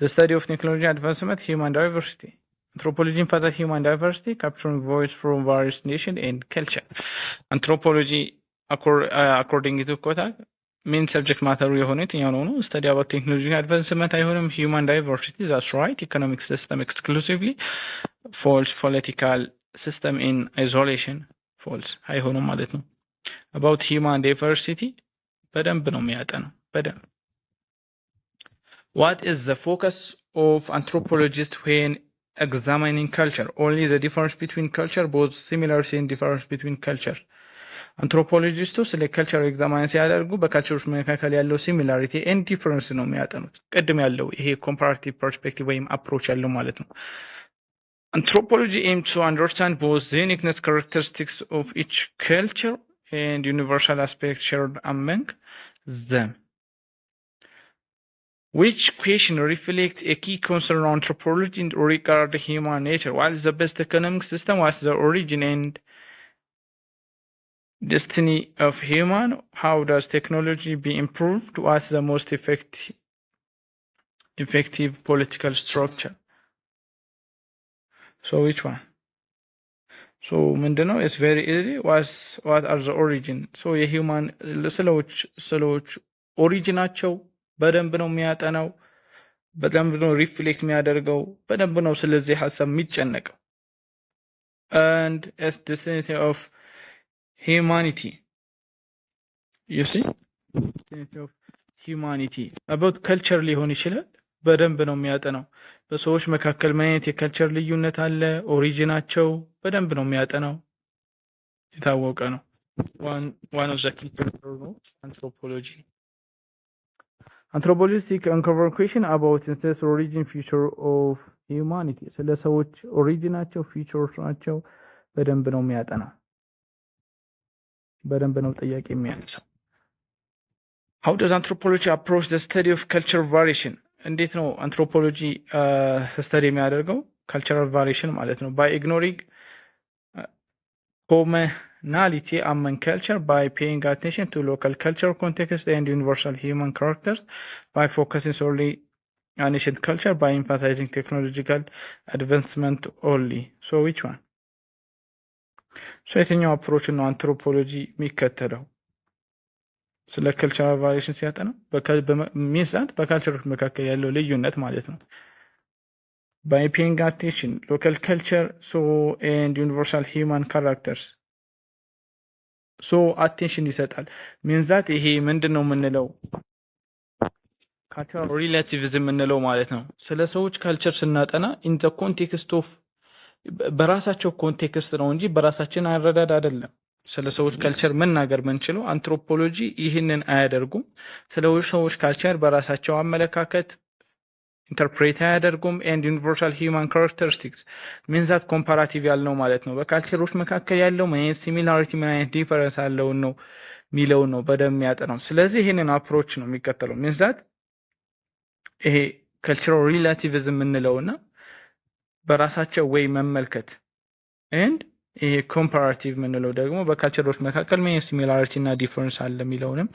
The study of technology advancement, human diversity. Anthropology emphasizes human diversity, capturing voice from various nations and culture. Anthropology, according to Kotak, main subject matter የሆነው ነው study about technology advancement አይሆንም። human diversity, that's right. Economic system exclusively, false. Political system in isolation, false. አይሆንም ማለት ነው። about human diversity በደንብ ነው የሚያጠነው በደንብ። What is the focus of anthropologists when examining culture? Only the difference between culture, both similarity and difference between culture. Anthropologists ስለ culture examine ሲያደርጉ በካልቸሮች መካከል ያለው similarity and difference ነው የሚያጠኑት። ቅድም ያለው ይሄ comparative perspective ወይም approach ያለው ማለት ነው። Anthropology aims to understand both the uniqueness characteristics of each culture and universal aspects shared among them. Which question reflects a key concern of anthropology regarding human nature? What is the best economic system? What is the origin and destiny of human? How does technology be improved? What is the most effective political structure? So which one? So ምንድነው? It's very easy. What are the origin? So የሂውማን ስሎች ኦሪጂናቸው በደንብ ነው የሚያጠናው፣ በደንብ ነው ሪፍሌክት የሚያደርገው፣ በደንብ ነው ስለዚህ ሐሳብ የሚጨነቀው። and as the destiny of humanity, you see, destiny of humanity about culture ሊሆን ይችላል፣ በደንብ ነው የሚያጠናው። በሰዎች መካከል ምን አይነት የከልቸር ልዩነት አለ፣ ኦሪጂናቸው በደንብ ነው የሚያጠናው። የታወቀ ነው። one of the key features of anthropology. Anthropology seek uncover question about ancestral origin, future of humanity. ስለ ሰዎች ኦሪጂናቸው ፊቸሮች ናቸው በደንብ ነው የሚያጠናው። በደንብ ነው ጥያቄ የሚያነሳው። How does anthropology approach the study of cultural variation? እንዴት ነው አንትሮፖሎጂ ስተዲ የሚያደርገው? cultural variation ማለት ነው by ignoring commonality among culture, by paying attention to local cultural context and universal human characters, by focusing solely on ancient culture, by emphasizing technological advancement only. So which one? So የትኛው አፕሮች ነው አንትሮፖሎጂ የሚከተለው? ስለ ካልቸራል ቫሪዬሽን ሲያጠና በሚዛን በካልቸሮች መካከል ያለው ልዩነት ማለት ነው። by paying attention local culture so and universal human characters. so attention ይሰጣል ሚንዛት ይሄ ምንድነው የምንለው? ካልቸራል ሪሌቲቪዝም የምንለው ማለት ነው። ስለ ሰዎች ካልቸር ስናጠና in the context of በራሳቸው ኮንቴክስት ነው እንጂ በራሳችን አረዳድ አይደለም። ስለ ሰዎች ካልቸር መናገር ምንችለው አንትሮፖሎጂ ይህንን አያደርጉም። ስለ ሰዎች ካልቸር በራሳቸው አመለካከት ኢንተርፕሬት አያደርጉም። and universal human characteristics means that comparative ያልነው ማለት ነው። በካልቸሮች መካከል ያለው ምን አይነት ሲሚላሪቲ ምን አይነት ዲፈረንስ አለው ነው ሚለው ነው በደም ያጠናው። ስለዚህ ይሄንን አፕሮች ነው የሚከተለው means that ይሄ cultural relativism እንለውና በራሳቸው ወይ መመልከት and ይሄ ኮምፓራቲቭ ምንለው ደግሞ በካልቸሮች መካከል ምን ሲሚላሪቲ እና ዲፈረንስ አለ የሚለውንም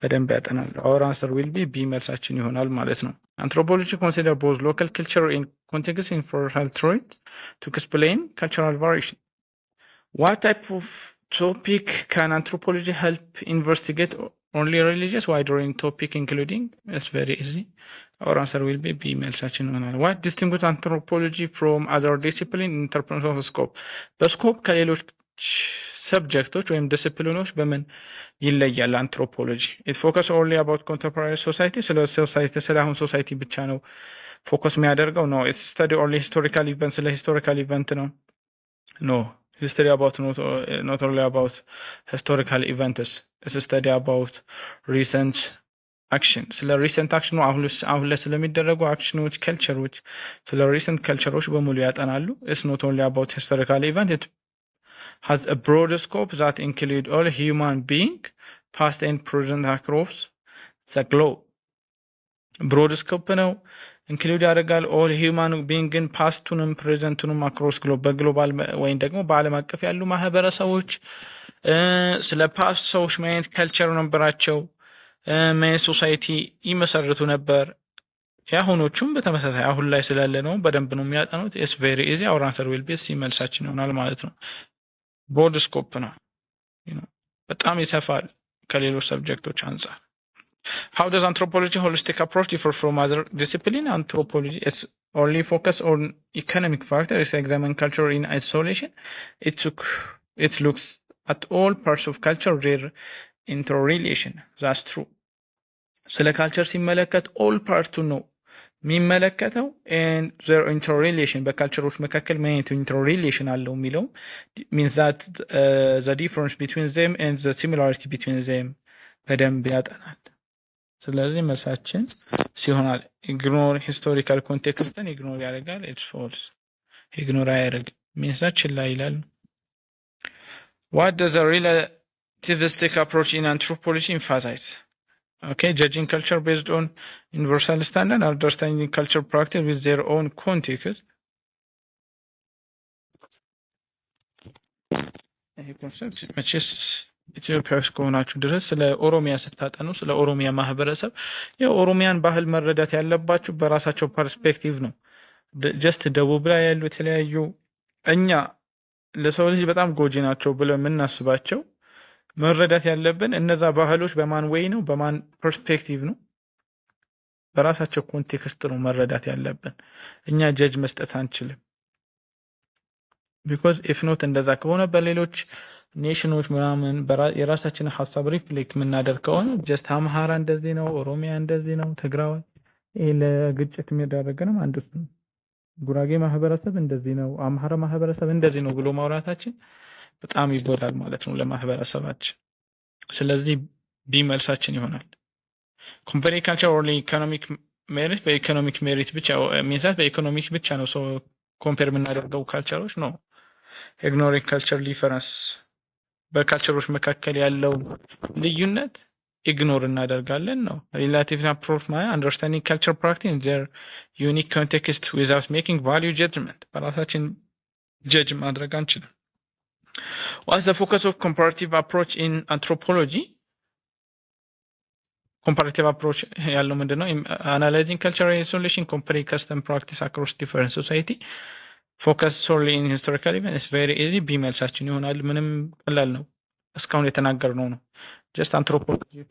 በደንብ ያጠናል። our answer will be B መልሳችን ይሆናል ማለት ነው። Anthropology consider both local culture and context in social traits to explain cultural variation. What type of topic can anthropology help investigate? Only religious? Why during topic including? It's very easy. Our answer will be B መልሳችን ይሆናል። What distinguishes anthropology from other disciplines in terms of scope? በስኮፕ ከሌሎች ሰብጀክቶች ወይም ዲሲፕሊኖች በምን ይለያል አንትሮፖሎጂ? it focus only about contemporary society ስለ ሶሳይቲ ስለ አሁን ሶሳይቲ ብቻ ነው ፎከስ የሚያደርገው? no it study only historical events ስለ historical event ነው? no history about not only about historical events it's study about recent action ስለ recent action ነው አሁን ላይ ስለሚደረጉ አክሽኖች ካልቸሮች ስለ recent ካልቸሮች በሙሉ ያጠናሉ። it's not only about historical event it has a broader scope that include all human beings past and present across the globe. broad scope ነው include ያደርጋል all human beings pastቱንም presentቱንም across globe በግሎባል ወይም ደግሞ በዓለም አቀፍ ያሉ ማህበረሰቦች ስለ ፓስት ሰዎች ማለት ካልቸር ነበራቸው ምን ሶሳይቲ ይመሰርቱ ነበር። ያሁኖቹም በተመሳሳይ አሁን ላይ ስላለ ነው በደንብ ነው የሚያጠኑት። it's very easy our answer will be C መልሳችን ይሆናል ማለት ነው። broad scope ነው በጣም ይሰፋል ከሌሎች ሰብጀክቶች አንፃር። how does anthropology holistic approach differ from other discipline? Anthropology is only focus on economic factors. It examines culture in isolation. It looks at all parts of culture, their interrelation. That's true. ስለ ካልቸር ሲመለከት all part ነው የሚመለከተው and their interrelation በካልቸሮች መካከል ምን አይነት interrelation አለው የሚለው means that the difference between them and the similarity between them በደንብ ያጠናል። ስለዚህ መልሳችን ሲሆናል ignore historical context ignore ያደርጋል it's false ignore አያደርግም means that ችላ ይላል። what does a relativistic approach in anthropology emphasize? okay judging culture based on universal standard, understanding culture practice with their own context. ይሄ ኮንሰፕት መቼስ ኢትዮጵያ ውስጥ ከሆናችሁ ድረስ ስለ ኦሮሚያ ስታጠኑ ስለ ኦሮሚያ ማህበረሰብ የኦሮሚያን ባህል መረዳት ያለባችሁ በራሳቸው ፐርስፔክቲቭ ነው። ጀስት ደቡብ ላይ ያሉ የተለያዩ እኛ ለሰው ልጅ በጣም ጎጂ ናቸው ብለን የምናስባቸው መረዳት ያለብን እነዛ ባህሎች በማን ወይ ነው በማን ፐርስፔክቲቭ ነው በራሳቸው ኮንቴክስት ነው መረዳት ያለብን። እኛ ጀጅ መስጠት አንችልም። because if not እንደዛ ከሆነ በሌሎች ኔሽኖች ምናምን የራሳችን ሐሳብ ሪፍሌክት የምናደርግ ከሆነ ጀስት አምሃራ እንደዚህ ነው ኦሮሚያ እንደዚህ ነው ትግራይ ይሄ ለግጭት የሚያደርገንም አንዱ ጉራጌ ማህበረሰብ እንደዚህ ነው፣ አምሃራ ማህበረሰብ እንደዚህ ነው ብሎ ማውራታችን በጣም ይጎዳል ማለት ነው ለማህበረሰባችን። ስለዚህ ቢመልሳችን ይሆናል። ኮምፓኒ ካልቸር ኦንሊ ኢኮኖሚክ ሜሪት በኢኮኖሚክ ሜሪት ብቻ ሚንሳት በኢኮኖሚክ ብቻ ነው ሶ ኮምፔር የምናደርገው ካልቸሮች ነው። ኢግኖሪንግ ካልቸር ዲፈረንስ በካልቸሮች መካከል ያለው ልዩነት ኢግኖር እናደርጋለን ነው። ሪላቲቭ አፕሮች ማለት አንደርስታንዲንግ ካልቸር ፕራክቲስ ኢን ዜር ዩኒክ ኮንቴክስት ዊዛውት ሜኪንግ ቫልዩ ጀጅመንት በራሳችን ጀጅ ማድረግ አንችልም። What's the focus of comparative approach in anthropology? Comparative approach ያለው ምንድነው? Analyzing cultural isolation, comparing custom practice across different society. Focus solely in historical event is very easy. ቢመልሳችን ይሆናል። ምንም ቀላል ነው። እስካሁን የተናገርነው ነው። Just anthropology.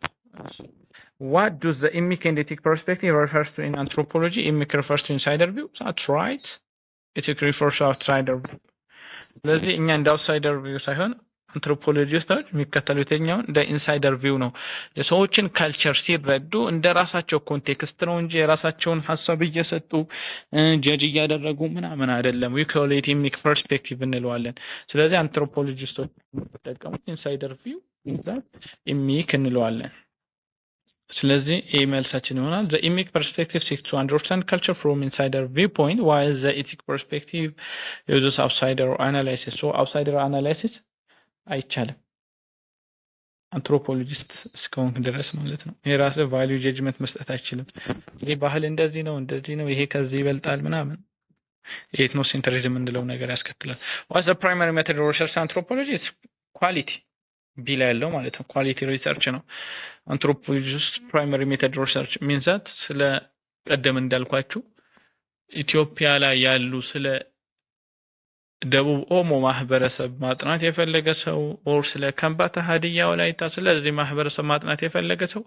What does the emic and ethic perspective refers to in anthropology? Emic refers to insider view. That's right. Ethic refers to outsider view. ስለዚህ እኛ እንደ አውትሳይደር ቪው ሳይሆን አንትሮፖሎጂስቶች የሚከተሉት የኛውን እንደ ኢንሳይደር ቪው ነው። የሰዎችን ካልቸር ሲረዱ እንደ ራሳቸው ኮንቴክስት ነው እንጂ የራሳቸውን ሀሳብ እየሰጡ ጀጅ እያደረጉ ምናምን አይደለም። ዊ ኮል ኢት ኢሚክ ፐርስፔክቲቭ እንለዋለን። ስለዚህ አንትሮፖሎጂስቶች የሚጠቀሙት ኢንሳይደር ቪው ኢንዛት ኢሚክ እንለዋለን። ስለዚህ ይህ መልሳችን ይሆናል። the emic perspective seeks to understand culture from insider viewpoint while the ethic perspective uses outsider analysis. so outsider analysis አይቻልም አንትሮፖሎጂስት እስከሆንክ ድረስ ማለት ነው። የራስህ ቫልዩ ጀጅመንት መስጠት አይችልም። ይሄ ባህል እንደዚህ ነው እንደዚህ ነው ይሄ ከዚህ ይበልጣል ምናምን ኤትኖ ሴንትሪዝም እንለው ነገር ያስከትላል። what's the primary method of research anthropology? it's quality ቢላ ያለው ማለት ነው። ኳሊቲ ሪሰርች ነው። አንትሮፖሎጂስት ፕራይመሪ ሜተድ ሪሰርች ሚንሳት ስለ ቀደም እንዳልኳችሁ ኢትዮጵያ ላይ ያሉ ስለ ደቡብ ኦሞ ማህበረሰብ ማጥናት የፈለገ ሰው ኦር ስለ ከምባታ ሀዲያ ወላይታ ስለዚህ ማህበረሰብ ማጥናት የፈለገ ሰው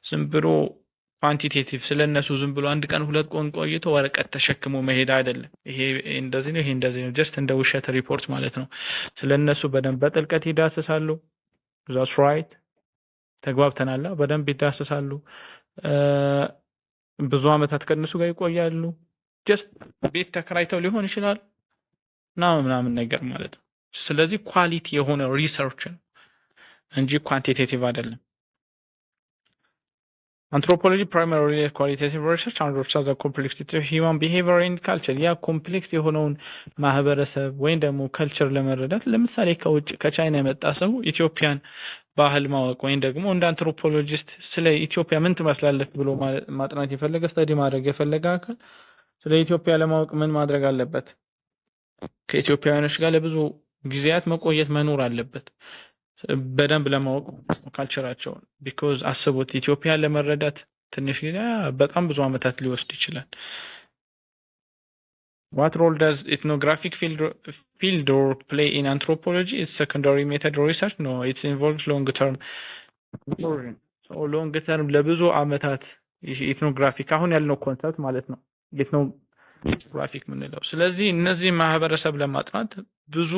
ዝም ብሎ ኳንቲቴቲቭ ስለነሱ ዝም ብሎ አንድ ቀን ሁለት ቀን ቆይቶ ወረቀት ተሸክሞ መሄድ አይደለም። ይሄ እንደዚህ ነው ይሄ እንደዚህ ነው ጀስት እንደ ውሸት ሪፖርት ማለት ነው። ስለነሱ በደንብ በጥልቀት ይዳስሳሉ። that's right ተግባብተናል። በደንብ ይዳስሳሉ። ብዙ አመታት ከነሱ ጋር ይቆያሉ። ጀስት ቤት ተከራይተው ሊሆን ይችላል ምናምን ነገር ማለት ነው። ስለዚህ ኳሊቲ የሆነ ሪሰርች ነው እንጂ ኳንቲቴቲቭ አይደለም። አንትሮፖሎጂ ፕራይመሪሊ ኳሊቴቲቭ ሪሰርች አንደርስታንድ ዘ ኮምፕሌክሲቲ ኦፍ ሂውማን ቢሄቪየር ኤንድ ካልቸር ያ ኮምፕሌክስ የሆነውን ማህበረሰብ ወይም ደግሞ ካልቸር ለመረዳት ለምሳሌ ከውጭ ከቻይና የመጣ ሰው ኢትዮጵያን ባህል ማወቅ ወይም ደግሞ እንደ አንትሮፖሎጂስት ስለ ኢትዮጵያ ምን ትመስላለች ብሎ ማጥናት የፈለገ ስተዲ ማድረግ የፈለገ አካል ስለ ኢትዮጵያ ለማወቅ ምን ማድረግ አለበት? ከኢትዮጵያውያኖች ጋር ለብዙ ጊዜያት መቆየት መኖር አለበት በደንብ ለማወቅ ካልቸራቸውን። ቢኮዝ አስቡት ኢትዮጵያን ለመረዳት ትንሽ ጊዜ በጣም ብዙ አመታት ሊወስድ ይችላል። What role does ethnographic field work play in anthropology? It's secondary method research? No, it involves long term. So long term ለብዙ አመታት ኢትኖግራፊክ አሁን ያልነው ኮንሰፕት ማለት ነው ኢትኖግራፊክ ምንለው። ስለዚህ እነዚህ ማህበረሰብ ለማጥናት ብዙ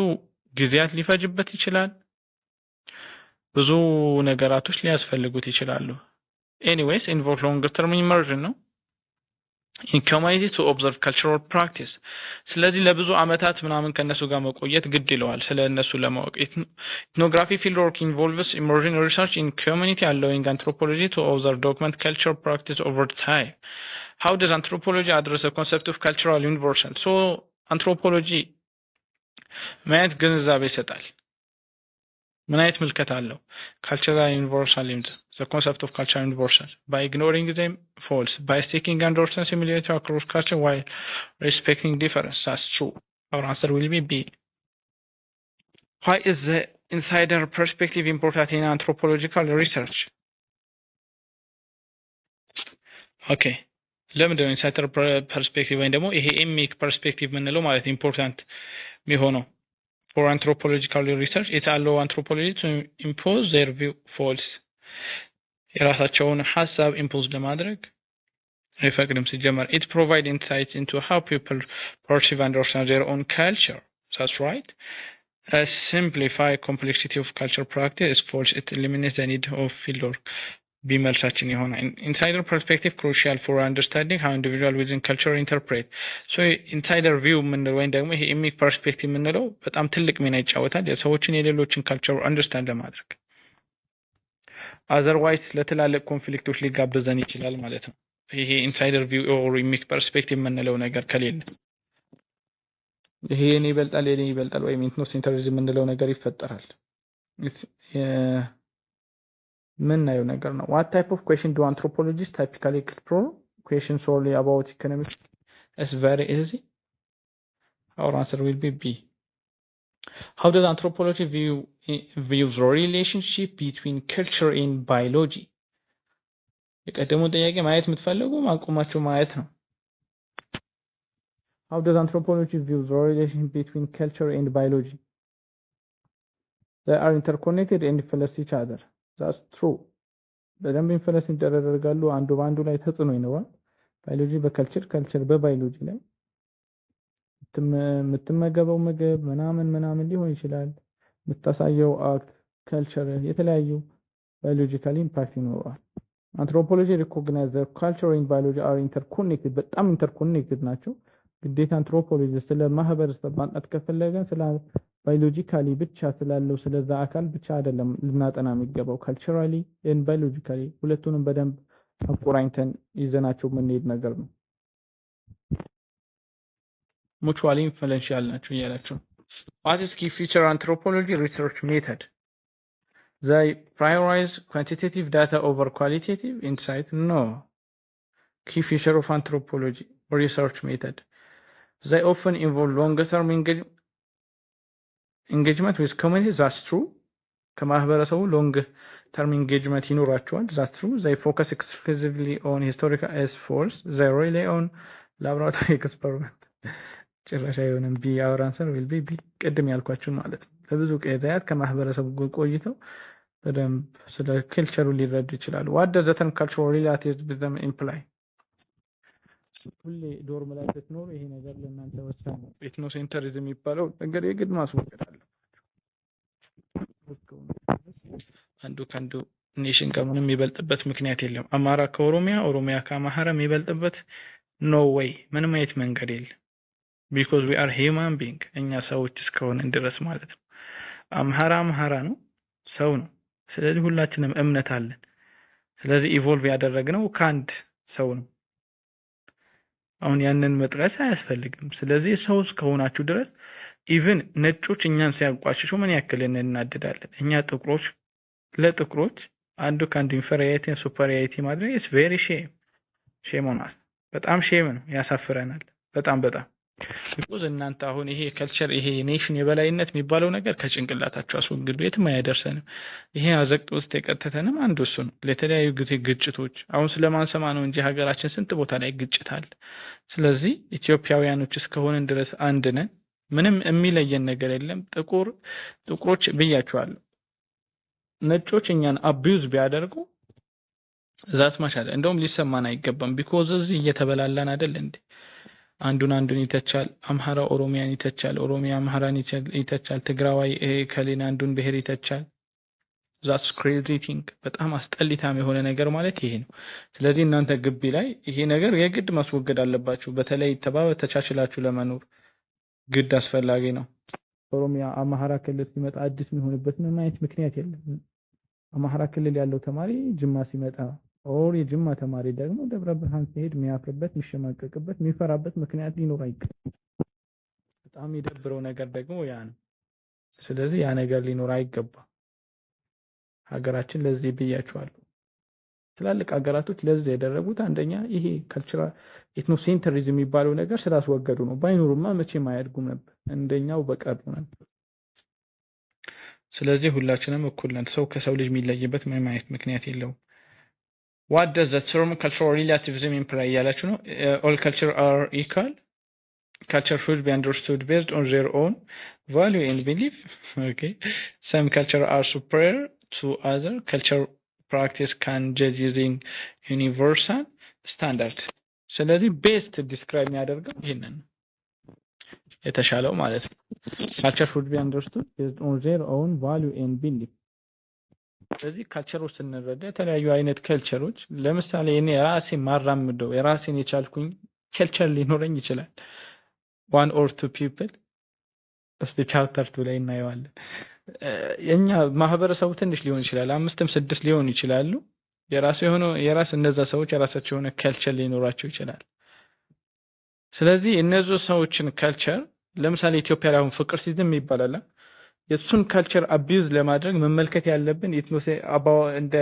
ጊዜያት ሊፈጅበት ይችላል። ብዙ ነገራቶች ሊያስፈልጉት ይችላሉ። ኤኒዌይስ ኢንቮልቭ ሎንግ ተርም ኢመርዥን ነው in community to observe cultural practice። ስለዚህ ለብዙ አመታት ምናምን ከነሱ ጋር መቆየት ግድ ይለዋል ስለነሱ ለማወቅ። ethnography field work involves immersion research in community allowing anthropology to observe document cultural practice over time. How does anthropology address the concept of cultural universal? so anthropology ማለት ግንዛቤ ይሰጣል። ምን አይነት ምልከታ አለው? cultural universalism, the concept of cultural universal, by ignoring them false, by seeking and understanding similarity across culture while respecting difference. That's true. Our answer will be B. Why is the insider perspective important in anthropological research? Okay, ለምንድን ነው ኢንሳይደር ፐርስፔክቲቭ ወይም ደግሞ ይሄ ኤሚክ ፐርስፔክቲቭ ምንለው ማለት ኢምፖርታንት የሚሆነው? For anthropological research, it allows anthropology to impose their view false. የራሳቸውን ሐሳብ ኢምፖዝ ለማድረግ አይፈቅድም ሲጀመር። It provides insights into how people perceive and understand their own culture. That's right. A simplified complexity of cultural practice is false. It eliminates the need of field work. ቢመልሳችን የሆነ ኢንሳይደር ፐርስፔክቲቭ ክሩሻል ፎር አንደርስታንዲንግ ሃው ኢንዲቪጁዋል ዊዝን ካልቸር ኢንተርፕሬት ሶ ኢንሳይደር ቪው የምንለው ወይም ደግሞ ይሄ ኢሚክ ፐርስፔክቲቭ የምንለው በጣም ትልቅ ሚና ይጫወታል የሰዎችን የሌሎችን ካልቸር አንደርስታንድ ለማድረግ አዘርዋይስ ለትላልቅ ኮንፍሊክቶች ሊጋብዘን ይችላል ማለት ነው ይሄ ኢንሳይደር ቪው ኦር ኢሚክ ፐርስፔክቲቭ የምንለው ነገር ከሌለ ይሄ የኔ ይበልጣል ወይም ኢትኖሴንትሪዝም የምንለው ነገር ይፈጠራል ምናየው ነገር ነው what type of question do anthropologists typically explore questions solely about economics is very easy our answer will be B how does anthropology view the relationship between culture and biology የቀደሙ ጥያቄ ማየት የምትፈልጉ ማቆማቸው ማየት ነው how does anthropology view the relationship between culture and biology they are interconnected and influence each other that's true በደንብ ኢንፍሉዌንስ ይደረጋሉ አንዱ ባንዱ ላይ ተጽዕኖ ይኖራል ባዮሎጂ በከልቸር በባዮሎጂ ላይ የምትመገበው ምግብ ምናምን ሊሆን ይችላል የምታሳየው አክት ካልቸር የተለያዩ ባዮሎጂካሊ ኢምፓክት ይኖራል አንትሮፖሎጂ ሪኮግናይዝ ዘ ካልቸር ኤንድ ባዮሎጂ አር ኢንተርኮኔክትድ በጣም ኢንተርኮኔክትድ ናቸው ግዴታ አንትሮፖሎጂ ስለ ማህበረሰብ ማጥናት ከፈለገን ስለ ባዮሎጂካሊ ብቻ ስላለው ስለዛ አካል ብቻ አይደለም ልናጠና የሚገባው ካልቸራሊ ኤንድ ባዮሎጂካሊ ሁለቱንም በደንብ አቆራኝተን ይዘናቸው የምንሄድ ነገር ነው ሙቹዋሊ ኢንፍሉዌንሻል ናቸው እያላቸው what is key feature anthropology research method they prioritize quantitative data over qualitative insight no key feature of anthropology research method they often involve longer term engagement with communities that's true ከማህበረሰቡ long term engagement ይኖራቸዋል that's true they focus exclusively on historical efforts they rely on laboratory experiment ጭራሽ አይሆንም ቢ our answer will be B ቀደም ያልኳችሁ ማለት ነው ለብዙ ቀያት ከማህበረሰቡ ቆይተው በደንብ ስለ ካልቸሩ ሊረዱ ይችላሉ what does the term cultural relativism imply ሁሌ ዶርም ላይ ስትኖር ይሄ ነገር ለእናንተ ወሳኝ ነው ኢትኖሴንትሪዝም የሚባለው ነገር የግድ ማስወገድ አለባችሁ አንዱ ከአንዱ ኔሽን ከምንም የሚበልጥበት ምክንያት የለም አማራ ከኦሮሚያ ከአማራ የሚበልጥበት no way ምንም አይነት መንገድ የለም because we are human being እኛ ሰዎች እስከሆነን ድረስ ማለት ነው አማራ ነው ሰው ነው ስለዚህ ሁላችንም እምነት አለን ስለዚህ ኢቮልቭ ያደረግነው ከአንድ ሰው ነው አሁን ያንን መጥራት አያስፈልግም ስለዚህ ሰው እስከሆናችሁ ድረስ ኢቭን ነጮች እኛን ሲያቋሽሹ ምን ያክል እናድዳለን እኛ ጥቁሮች ለጥቁሮች አንዱ ካንዱ ኢንፌሪዮሪቲ ሱፐሪዮሪቲ ማድረግ is very shame on us በጣም ሼም ነው ያሳፍረናል በጣም because እናንተ አሁን ይሄ ካልቸር ይሄ ኔሽን የበላይነት የሚባለው ነገር ከጭንቅላታችሁ አስወግዱ የትም አይደርሰንም ይሄ አዘቅት ውስጥ የቀተተንም አንዱ እሱ ነው ለተለያዩ ጊዜ ግጭቶች አሁን ስለማንሰማ ነው እንጂ ሀገራችን ስንት ቦታ ላይ ግጭት አለ ስለዚህ ኢትዮጵያውያኖች እስከሆነን ድረስ አንድ ነን ምንም የሚለየን ነገር የለም ጥቁሮች ብያቸዋለሁ ነጮች እኛን አቢዩዝ ቢያደርጉ ዛት ማሻለ እንደውም ሊሰማን አይገባም because እዚህ እየተበላላን አይደል እንዴ አንዱን ይተቻል አምሃራ ኦሮሚያን ይተቻል ኦሮሚያ አምሃራን ይተቻል ትግራዋይ ከሌላ አንዱን ብሄር ይተቻል that's crazy thing በጣም አስጠሊታም የሆነ ነገር ማለት ይሄ ነው ስለዚህ እናንተ ግቢ ላይ ይሄ ነገር የግድ ማስወገድ አለባችሁ በተለይ ተቻችላችሁ ለመኖር ግድ አስፈላጊ ነው ኦሮሚያ አማራ ክልል ሲመጣ አዲስ የሚሆንበት ምንም አይነት ምክንያት የለም አማራ ክልል ያለው ተማሪ ጅማ ሲመጣ ኦር የጅማ ተማሪ ደግሞ ደብረ ብርሃን ሲሄድ የሚያፍርበት የሚሸማቀቅበት የሚፈራበት ምክንያት ሊኖር አይገባም በጣም የደብረው ነገር ደግሞ ያ ነው ስለዚህ ያ ነገር ሊኖር አይገባም ሀገራችን ለዚህ ብያቸዋለሁ ትላልቅ ሀገራቶች ለዚህ ያደረጉት አንደኛ ይሄ ካልቸራል ኢትኖሴንትሪዝም የሚባለው ነገር ስላስወገዱ ነው ባይኖርማ መቼም አያድጉም ነበር እንደኛው በቀሩ ነበር ስለዚህ ሁላችንም እኩል ነን ሰው ከሰው ልጅ የሚለይበት ምንም አይነት ምክንያት የለውም what does the term cultural relativism imply ያላችሁ ነው all culture are equal culture should be understood based on their own value and belief okay some culture are superior to other culture practice can judge using universal standard ስለዚህ best describe የሚያደርገው ይሄንን የተሻለው ማለት ነው culture should be understood based on their own value and belief ስለዚህ ካልቸሮች ስንረዳ የተለያዩ አይነት ካልቸሮች ለምሳሌ እኔ ራሴ ማራምደው የራሴን የቻልኩኝ ካልቸር ሊኖረኝ ይችላል one or two people እስቲ ቻፕተር 2 ላይ እናየዋለን የኛ ማህበረሰቡ ትንሽ ሊሆን ይችላል 5-6 ሊሆን ይችላሉ የራሱ የሆነ የራስ እነዛ ሰዎች የራሳቸው የሆነ ካልቸር ሊኖራቸው ይችላል ስለዚህ እነዚህ ሰዎችን ካልቸር ለምሳሌ ኢትዮጵያ ላይ አሁን ፍቅር ሲዝም ይባላል የሱን ካልቸር አቢዩዝ ለማድረግ መመልከት ያለብን ኢትኖሴ አባው እንደ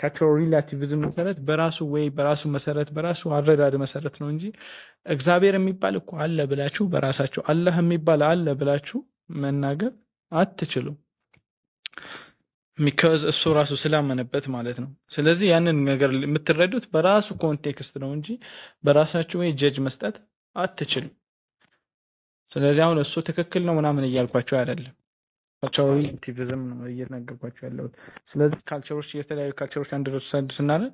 ካልቸር ሪላቲቪዝም መሰረት በራሱ ወይ በራሱ መሰረት በራሱ አረዳድ መሰረት ነው እንጂ እግዚአብሔር የሚባል እኮ አለ ብላችሁ በራሳችሁ አላህ የሚባል አለ ብላችሁ መናገር አትችሉም because እሱ ራሱ ስላመነበት ማለት ነው ስለዚህ ያንን ነገር የምትረዱት በራሱ ኮንቴክስት ነው እንጂ በራሳችሁ ወይ ጀጅ መስጠት አትችሉም ስለዚህ አሁን እሱ ትክክል ነው ምናምን እያልኳችሁ አይደለም ካልቸር ሪላቲቪዝም ነው እየተናገርኳችሁ ያለው ስለዚህ ካልቸሮች የተለያዩ ካልቸሮች አንደርስታንድ ስናደርግ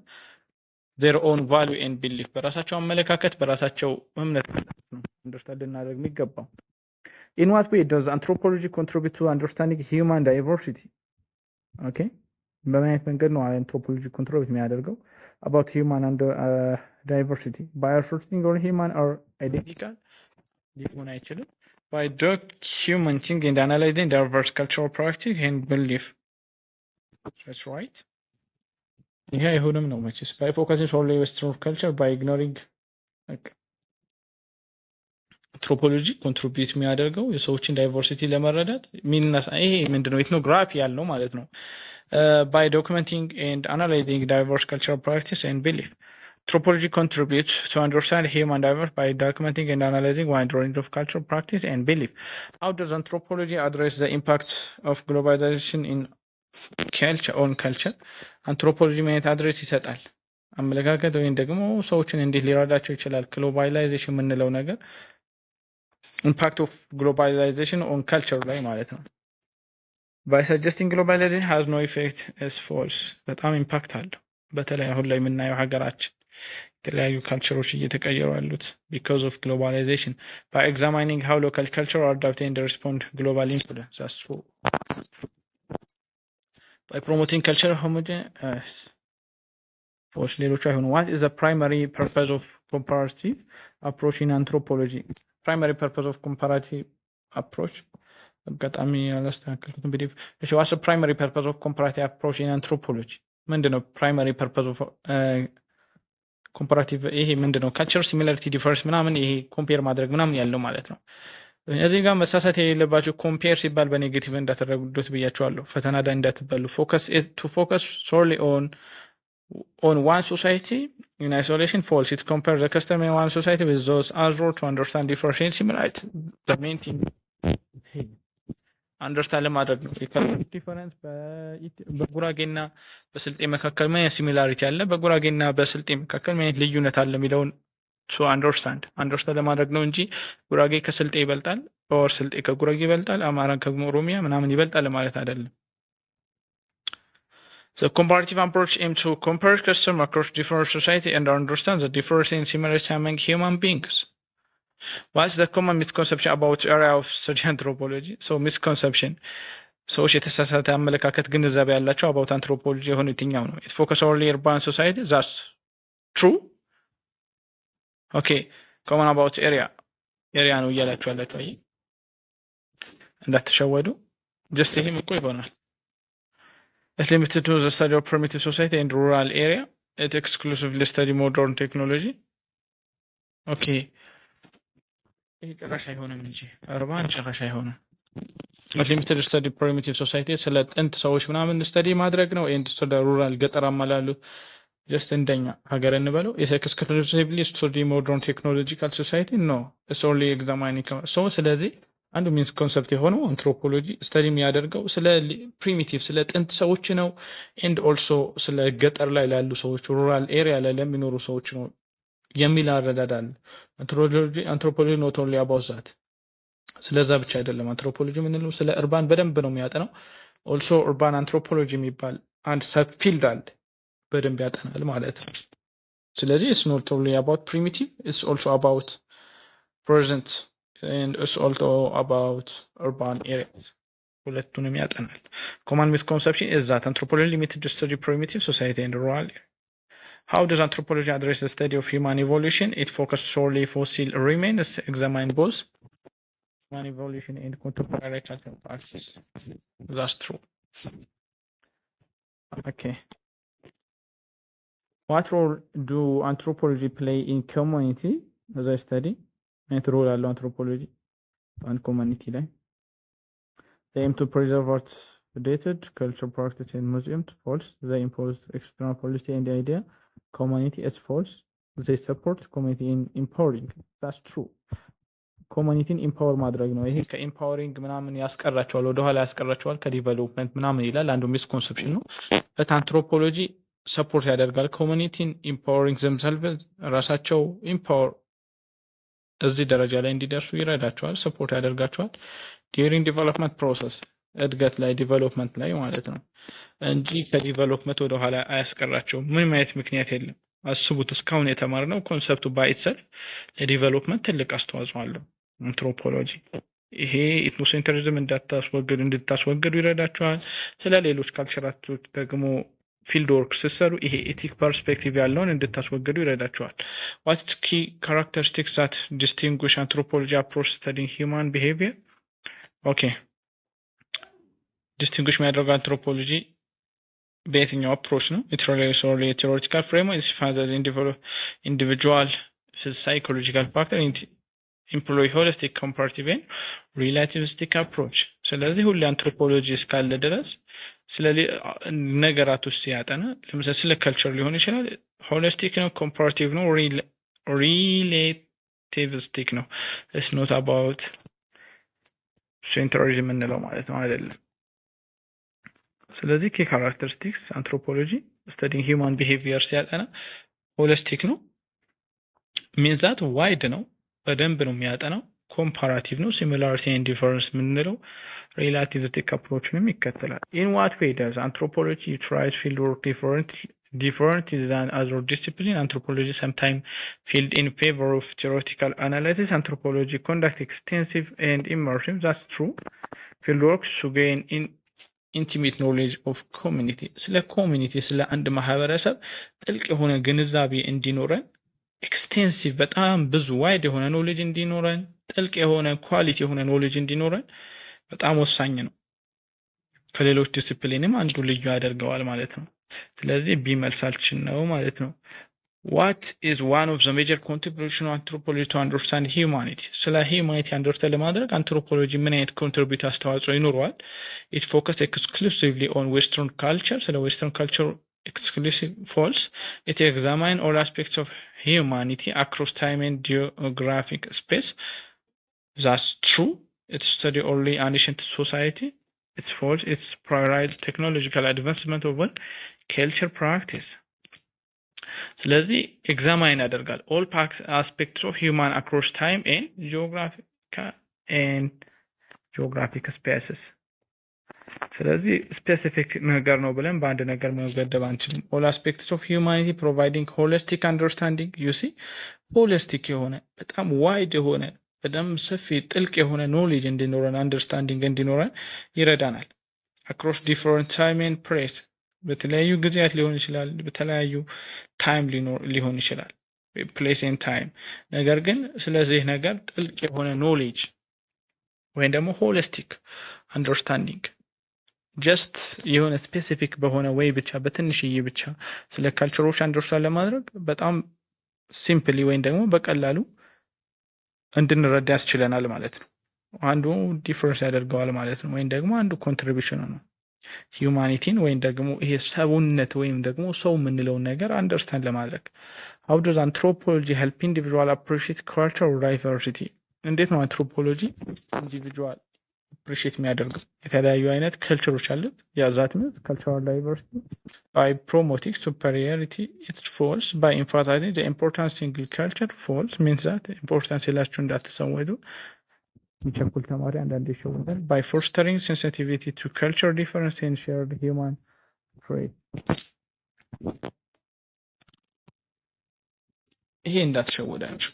their own value and belief በራሳቸው አመለካከት በራሳቸው እምነት ነው አንደርስታንድ እናደርግ የሚገባው in what way does anthropology contribute to understanding human diversity okay በምን አይነት መንገድ ነው anthropology contribute የሚያደርገው about human and diversity by asserting or human or identical ሊሆን አይችልም by documenting and analyzing diverse cultural practice and belief that's right ይሄ አይሆንም ነው መቼስ by focusing solely on Western culture by ignoring anthropology contribute የሚያደርገው የሰዎችን ዳይቨርሲቲ ለመረዳት ሚንናስ ይሄ ምንድነው ኢትኖግራፊ ያለው ማለት ነው by documenting and analyzing diverse cultural practice and belief anthropology contributes to understand human diversity by documenting and analyzing wide range of cultural practice and belief how does anthropology address the impact of globalization in culture on culture anthropology ምን አድሬስ ይሰጣል አመለካከት ወይም ደግሞ ሰዎችን እንዴት ሊረዳቸው ይችላል ግሎባላይዜሽን የምንለው ነገር impact of globalization on culture ላይ ማለት ነው by suggesting globalization has no effect is false በጣም ኢምፓክት አለው በተለይ አሁን ላይ የምናየው ሀገራችን የተለያዩ ካልቸሮች እየተቀየሩ ያሉት because of globalization by examining how local culture are adapted and respond global influence that's true by promoting cultural homogeneity false ሌሎች አይሆኑ what is the primary purpose of comparative approach in anthropology primary purpose of comparative approach አጋጣሚ ያላስተካከልኩት ቢዲፍ እሺ what's the primary purpose of comparative approach in anthropology ምንድነው primary purpose of comparative ይሄ ምንድነው culture similarity difference ምናምን ይሄ compare ማድረግ ምናምን ያለው ማለት ነው እዚህ ጋር መሳሳት የሌለባችሁ compare ሲባል በኔጌቲቭ እንዳተረጉት ብያችኋለሁ ፈተና ላይ እንዳትበሉ focus solely on one society in isolation false it compares the custom in one society with those other to understand difference and similarity the main thing understand ለማድረግ ነው የካልቸር ዲፈረንስ በጉራጌና በስልጤ መካከል ምን ሲሚላሪቲ አለ በጉራጌና በስልጤ መካከል ምን ልዩነት አለ የሚለውን to understand ለማድረግ ነው እንጂ ጉራጌ ከስልጤ ይበልጣል or ስልጤ ከጉራጌ ይበልጣል አማራ ከኦሮሚያ ምናምን ይበልጣል ማለት አይደለም The comparative approach aims to compare customs across different societies and understand the differences and similarities among human beings. What's the common misconception about area of study anthropology? So misconception. ሰዎች የተሳሳተ አመለካከት ግንዛቤ ያላቸው about anthropology የሆነ የትኛው ነው? It focus only urban society. That's true. Okay. Common about area ነው እያላችሁ ያላችሁ አይ እንዳትሸወዱ just ይሄም እኮ ይሆናል It's limited to the study of primitive society and rural area. It exclusively study modern technology. Okay. ጭራሽ አይሆንም እንጂ አርባን ጭራሽ አይሆንም limited to study primitive society ስለ ጥንት ሰዎች ምናምን ስተዲ ማድረግ ነው and ስለ ሩራል ገጠራማ ላሉ just እንደኛ ሀገር እንበለው is exclusively study modern technological society no it's only examining so ስለዚህ አንዱ ሚንስ ኮንሰፕት የሆነው አንትሮፖሎጂ ስተዲ የሚያደርገው ስለ ፕሪሚቲቭ ስለ ጥንት ሰዎች ነው and also ስለ ገጠር ላይ ላሉ ሰዎች ሩራል ኤሪያ ላይ ለሚኖሩ ሰዎች ነው የሚል አረዳዳል አንትሮፖሎጂ not only about that ስለዛ ብቻ አይደለም አንትሮፖሎጂ ምንለው ስለ urban በደንብ ነው የሚያጠናው also urban anthropology የሚባል አንድ ሰብ ፊልድ አለ በደንብ ያጠናል ማለት ነው ስለዚህ it's not only about primitive it's also about present and it's also about urban areas ሁለቱንም ያጠናል። common misconception is that anthropology limited to study primitive society and rural. How does anthropology address the study of human evolution? It focuses solely fossil remains, examine both human evolution and contemporary cultural practices. That's true. Okay. What role do anthropology play in community as I study? What role has anthropology and community ላይ? They aim to preserve what's dated, culture practice in museums, false. They impose external policy and the idea. Community is false. They support community in empowering. That's true. ኮሚኒቲን ኢምፓወር ማድረግ ነው። ይሄ ከኢምፓወሪንግ ምናምን ያስቀራቸዋል፣ ወደኋላ ያስቀራቸዋል ከዲቨሎፕመንት ምናምን ይላል። አንዱ ሚስኮንሰፕሽን ነው። አንትሮፖሎጂ ሰፖርት ያደርጋል ኮሚኒቲን ኢምፓወሪንግ ዘምሰልቭ ራሳቸው ኢምፓወር እዚህ ደረጃ ላይ እንዲደርሱ ይረዳቸዋል፣ ሰፖርት ያደርጋቸዋል። ዲዩሪንግ ዲቨሎፕመንት ፕሮሰስ እድገት ላይ ዲቨሎፕመንት ላይ ማለት ነው እንጂ ከዲቨሎፕመንት ወደኋላ አያስቀራቸውም። ምንም አይነት ምክንያት የለም። አስቡት እስካሁን የተማርነው ኮንሰፕቱ ባይትሰልፍ ለዲቨሎፕመንት ትልቅ አስተዋጽኦ አለው። አንትሮፖሎጂ ይሄ ኢትኖሴንትሪዝም እንድታስወግዱ ይረዳቸዋል። ስለ ሌሎች ካልቸራቶች ደግሞ ፊልድ ወርክ ስትሰሩ ይሄ ኤቲክ ፐርስፔክቲቭ ያለውን እንድታስወግዱ ይረዳቸዋል። what key characteristics that distinguish anthropology approach studying human behavior? okay distinguish የሚያደርገው አንትሮፖሎጂ በየትኛው አፕሮች ነው? it relates only a theoretical framework is found as individual psychological factor employ holistic comparative and relativistic approach. ስለዚህ ሁሉ አንትሮፖሎጂ እስካለ ድረስ ስለ ነገራቶች ሲያጠና ለምሳሌ ስለ ካልቸር ሊሆን ይችላል፣ ሆሊስቲክ ነው፣ ኮምፓራቲቭ ነው፣ ሪሌቲቪስቲክ ነው። it's not about centrism እንለው ማለት ነው አይደለም። ስለዚህ key characteristics anthropology studying human behavior ሲያጠና ሆሊስቲክ ነው means that wide ነው፣ በደንብ ነው የሚያጠናው። ኮምፓራቲቭ ነው፣ ሲሚላሪቲ ኤንድ ዲፈረንስ የምንለው ሪላቲቪስቲክ አፕሮችንም ይከተላል። in what way does anthropology try to field work different than other discipline? Anthropology sometimes field in favor of theoretical analysis. Anthropology conduct extensive and immersive. That's true. Field work to gain intimate knowledge of community. ስለ ኮሚኒቲ ስለ አንድ ማህበረሰብ ጥልቅ የሆነ ግንዛቤ እንዲኖረን ኤክስቴንሲቭ በጣም ብዙ ዋይድ የሆነ ኖሌጅ እንዲኖረን ጥልቅ የሆነ ኳሊቲ የሆነ ኖሌጅ እንዲኖረን በጣም ወሳኝ ነው። ከሌሎች ዲሲፕሊንም አንዱ ልዩ ያደርገዋል ማለት ነው። ስለዚህ ቢመልሳችን ነው ማለት ነው። what is one of the major contribution of anthropology to understand humanity? ስለ ሂዩማኒቲ አንደርስታንድ ለማድረግ አንትሮፖሎጂ ምን አይነት ኮንትሪቢዩት አስተዋጽኦ ይኖረዋል? it focus exclusively on western culture. ስለ western culture exclusive false. it examine all aspects of humanity across time and geographic space. That's true. It study only ancient society. It's false. It's prioritize technological advancement over culture practice. ስለዚህ ኤግዛማይን ያደርጋል all aspects of human across time and geographic spaces. ስለዚህ ስፔሲፊክ ነገር ነው ብለን በአንድ ነገር መገደብ አንችልም። all aspects of humanity providing holistic understanding. you see holistic የሆነ በጣም ዋይድ የሆነ በጣም ሰፊ ጥልቅ የሆነ ኖሌጅ እንዲኖረን አንደርስታንዲንግ እንዲኖረን ይረዳናል። across different time and place በተለያዩ ጊዜያት ሊሆን ይችላል፣ በተለያዩ ታይም ሊሆን ይችላል፣ place and time። ነገር ግን ስለዚህ ነገር ጥልቅ የሆነ ኖሌጅ ወይም ደግሞ holistic understanding ጀስት የሆነ ስፔሲፊክ በሆነ ወይ ብቻ በትንሽዬ ብቻ ስለ ካልቸሮች አንደርስታንድ ለማድረግ በጣም ሲምፕሊ ወይም ደግሞ በቀላሉ እንድንረዳ ያስችለናል ማለት ነው። አንዱ ዲፈረንስ ያደርገዋል ማለት ነው፣ ወይም ደግሞ አንዱ ኮንትሪቢዩሽን ነው። ሂዩማኒቲን ወይም ደግሞ ይሄ ሰውነት ወይም ደግሞ ሰው የምንለውን ነገር አንደርስታንድ ለማድረግ how does anthropology help individual appreciate cultural diversity? እንዴት ነው አንትሮፖሎጂ ኢንዲቪጁዋል appreciate የሚያደርገው? የተለያዩ አይነት ካልቸሮች አሉት። ያዛት ነው cultural diversity by promoting superiority. It's false. By emphasizing the importance of single culture. False means that importance ይላችሁ እንዳትሰወዱ የሚቸኩል ተማሪ አንዳንዴ ይሸውዳል። by fostering sensitivity to cultural difference and shared human trait. ይሄ እንዳትሸውዳችሁ።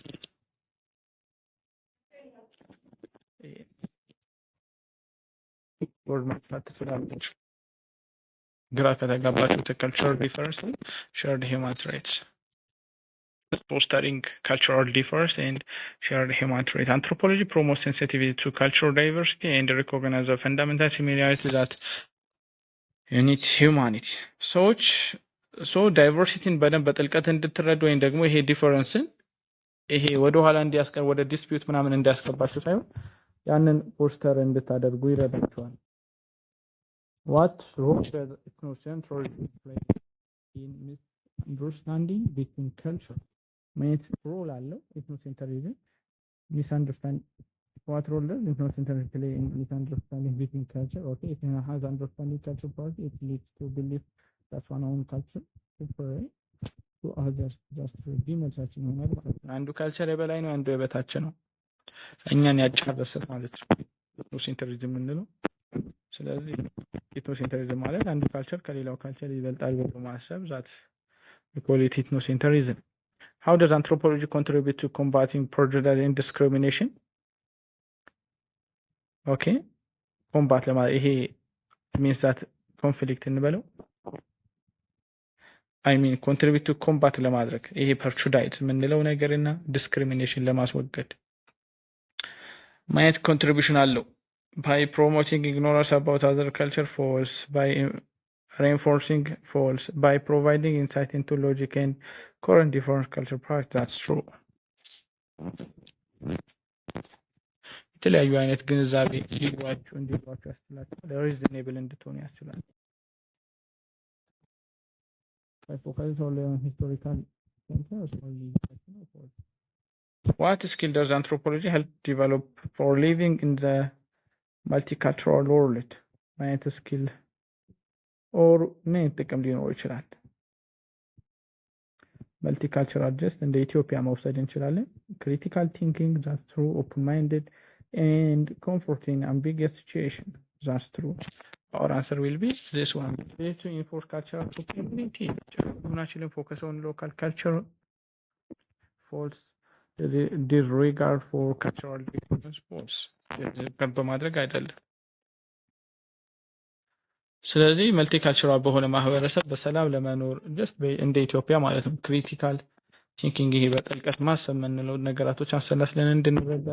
ወርድ ማጥፋት ትችላላችሁ። ግራ ከተጋባችሁ cultural difference shared human traits fostering cultural difference and shared human traits. Anthropology promotes sensitivity to cultural diversity and recognizes the fundamental similarities that unite humanity. So diversity በደንብ በጥልቀት እንድትረዱ ወይም ደግሞ ይሄ ዲፈረንስን ይሄ ወደ ኋላ እንዲያስቀር ወደ ዲስፒዩት ምናምን እንዲያስገባችሁ ሳይሆን ያንን ፖስተር እንድታደርጉ ይረዳችኋል። What role does ethnocentrism play in misunderstanding between culture? ምን ሮል አለው ethnocentrism misunderstand what role does ethnocentrism play in misunderstanding between culture? Okay, if one has understanding culture part, it leads to belief that one own culture superior to others. just ቢመቻችን ይሆናል ማለት ነው። አንዱ ካልቸር የበላይ ነው፣ አንዱ የበታች ነው። እኛን ያጫረሰ ማለት ነው ethnocentrism የምንለው። ስለዚህ ethnocentrism ማለት አንዱ ካልቸር ከሌላው ካልቸር ይበልጣል ብሎ ማሰብ ዛት we call it ethnocentrism. How does anthropology contribute to combating prejudice and discrimination? Okay, combat ለማለት ይሄ means that conflict እንበለው contribute to combat ለማድረግ ይሄ prejudice የምንለው ነገርና discrimination ለማስወገድ ማየት contribution አለው by promoting ignorance about other culture, false, by reinforcing false, by providing insight into logic and current different culture practice. That's true. የተለያዩ አይነት ግንዛቤ ሊዋችሁ እንዲዋችሁ ያስችላችኋል። reasonable እንድትሆኑ ያስችላል። by focusing on historical centers only. What skill does anthropology help develop for living in the multicultural world? ማየት ስኪል ኦር ምን ጥቅም ሊኖር ይችላል? multicultural just እንደ ኢትዮጵያ መውሰድ እንችላለን። critical thinking, that's true. open minded and comforting ambiguous situation, that's true. Our answer will be this one. Ways to enforce cultural community. Naturally focus on local culture. false. disregard for cultural differences. false. በማድረግ አይደለም። ስለዚህ መልቲካልቸራል በሆነ ማህበረሰብ በሰላም ለመኖር just እንደ ኢትዮጵያ ማለት ነው ክሪቲካል ቲንኪንግ ይሄ በጥልቀት ማሰብ የምንለው ነገራቶች አሰላስለን እንድንረዳ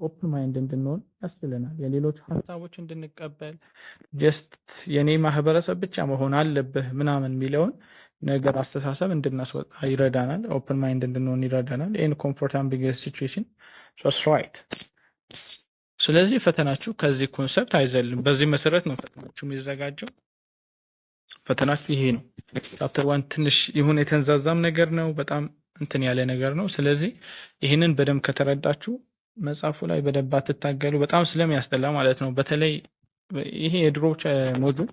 ኦፕን ማይንድ እንድንሆን ያስችለናል። የሌሎች ሀሳቦች እንድንቀበል just የኔ ማህበረሰብ ብቻ መሆን አለብህ ምናምን የሚለውን ነገር አስተሳሰብ እንድናስወጣ ይረዳናል። ኦፕን ማይንድ እንድንሆን ይረዳናል። in comfort ambiguous situation. so that's right. ስለዚህ ፈተናችሁ ከዚህ ኮንሰፕት አይዘልም። በዚህ መሰረት ነው ፈተናችሁ የሚዘጋጀው። ፈተናችሁ ይሄ ነው። ቻፕተር 1 ትንሽ ይሁን የተንዛዛም ነገር ነው፣ በጣም እንትን ያለ ነገር ነው። ስለዚህ ይሄንን በደንብ ከተረዳችሁ መጽሐፉ ላይ በደንብ አትታገሉ፣ በጣም ስለሚያስጠላ ማለት ነው። በተለይ ይሄ የድሮች ሞጁል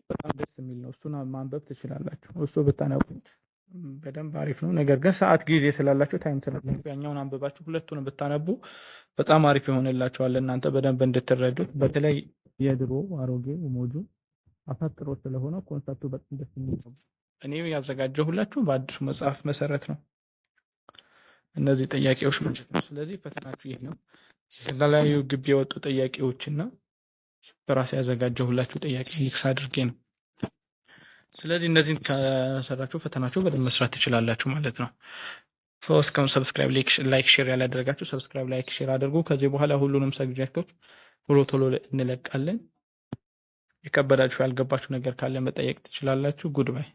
በጣም ደስ የሚል ነው። እሱን ማንበብ ትችላላችሁ። እሱ ብታነቡት በደንብ አሪፍ ነው። ነገር ግን ሰዓት ጊዜ ስላላችሁ ታይም ስላላችሁ ያኛውን አንብባችሁ ሁለቱንም ብታነቡ በጣም አሪፍ ይሆንላችኋል እናንተ በደንብ እንድትረዱት። በተለይ የድሮ አሮጌ ሞጁል አፋጥሮ ስለሆነ ኮንሰፕቱ በጣም ደስ የሚል ነው። እኔ ያዘጋጀሁላችሁ በአዲሱ መጽሐፍ መሰረት ነው እነዚህ ጥያቄዎች ማለት ነው። ስለዚህ ፈተናችሁ ይሄ ነው። የተለያዩ ግቢ የወጡ ጥያቄዎችና በራሴ ያዘጋጀሁላችሁ ጥያቄ ሚክስ አድርጌ ነው። ስለዚህ እነዚህን ከሰራችሁ ፈተናችሁ በደንብ መስራት ትችላላችሁ ማለት ነው። እስካሁን ሰብስክራይብ ላይክ ሼር ያላደረጋችሁ ሰብስክራይብ ላይክ ሼር አድርጉ። ከዚህ በኋላ ሁሉንም ሰብጀክቶች ቶሎ እንለቃለን። የከበዳችሁ ያልገባችሁ ነገር ካለ መጠየቅ ትችላላችሁ። ጉድ ባይ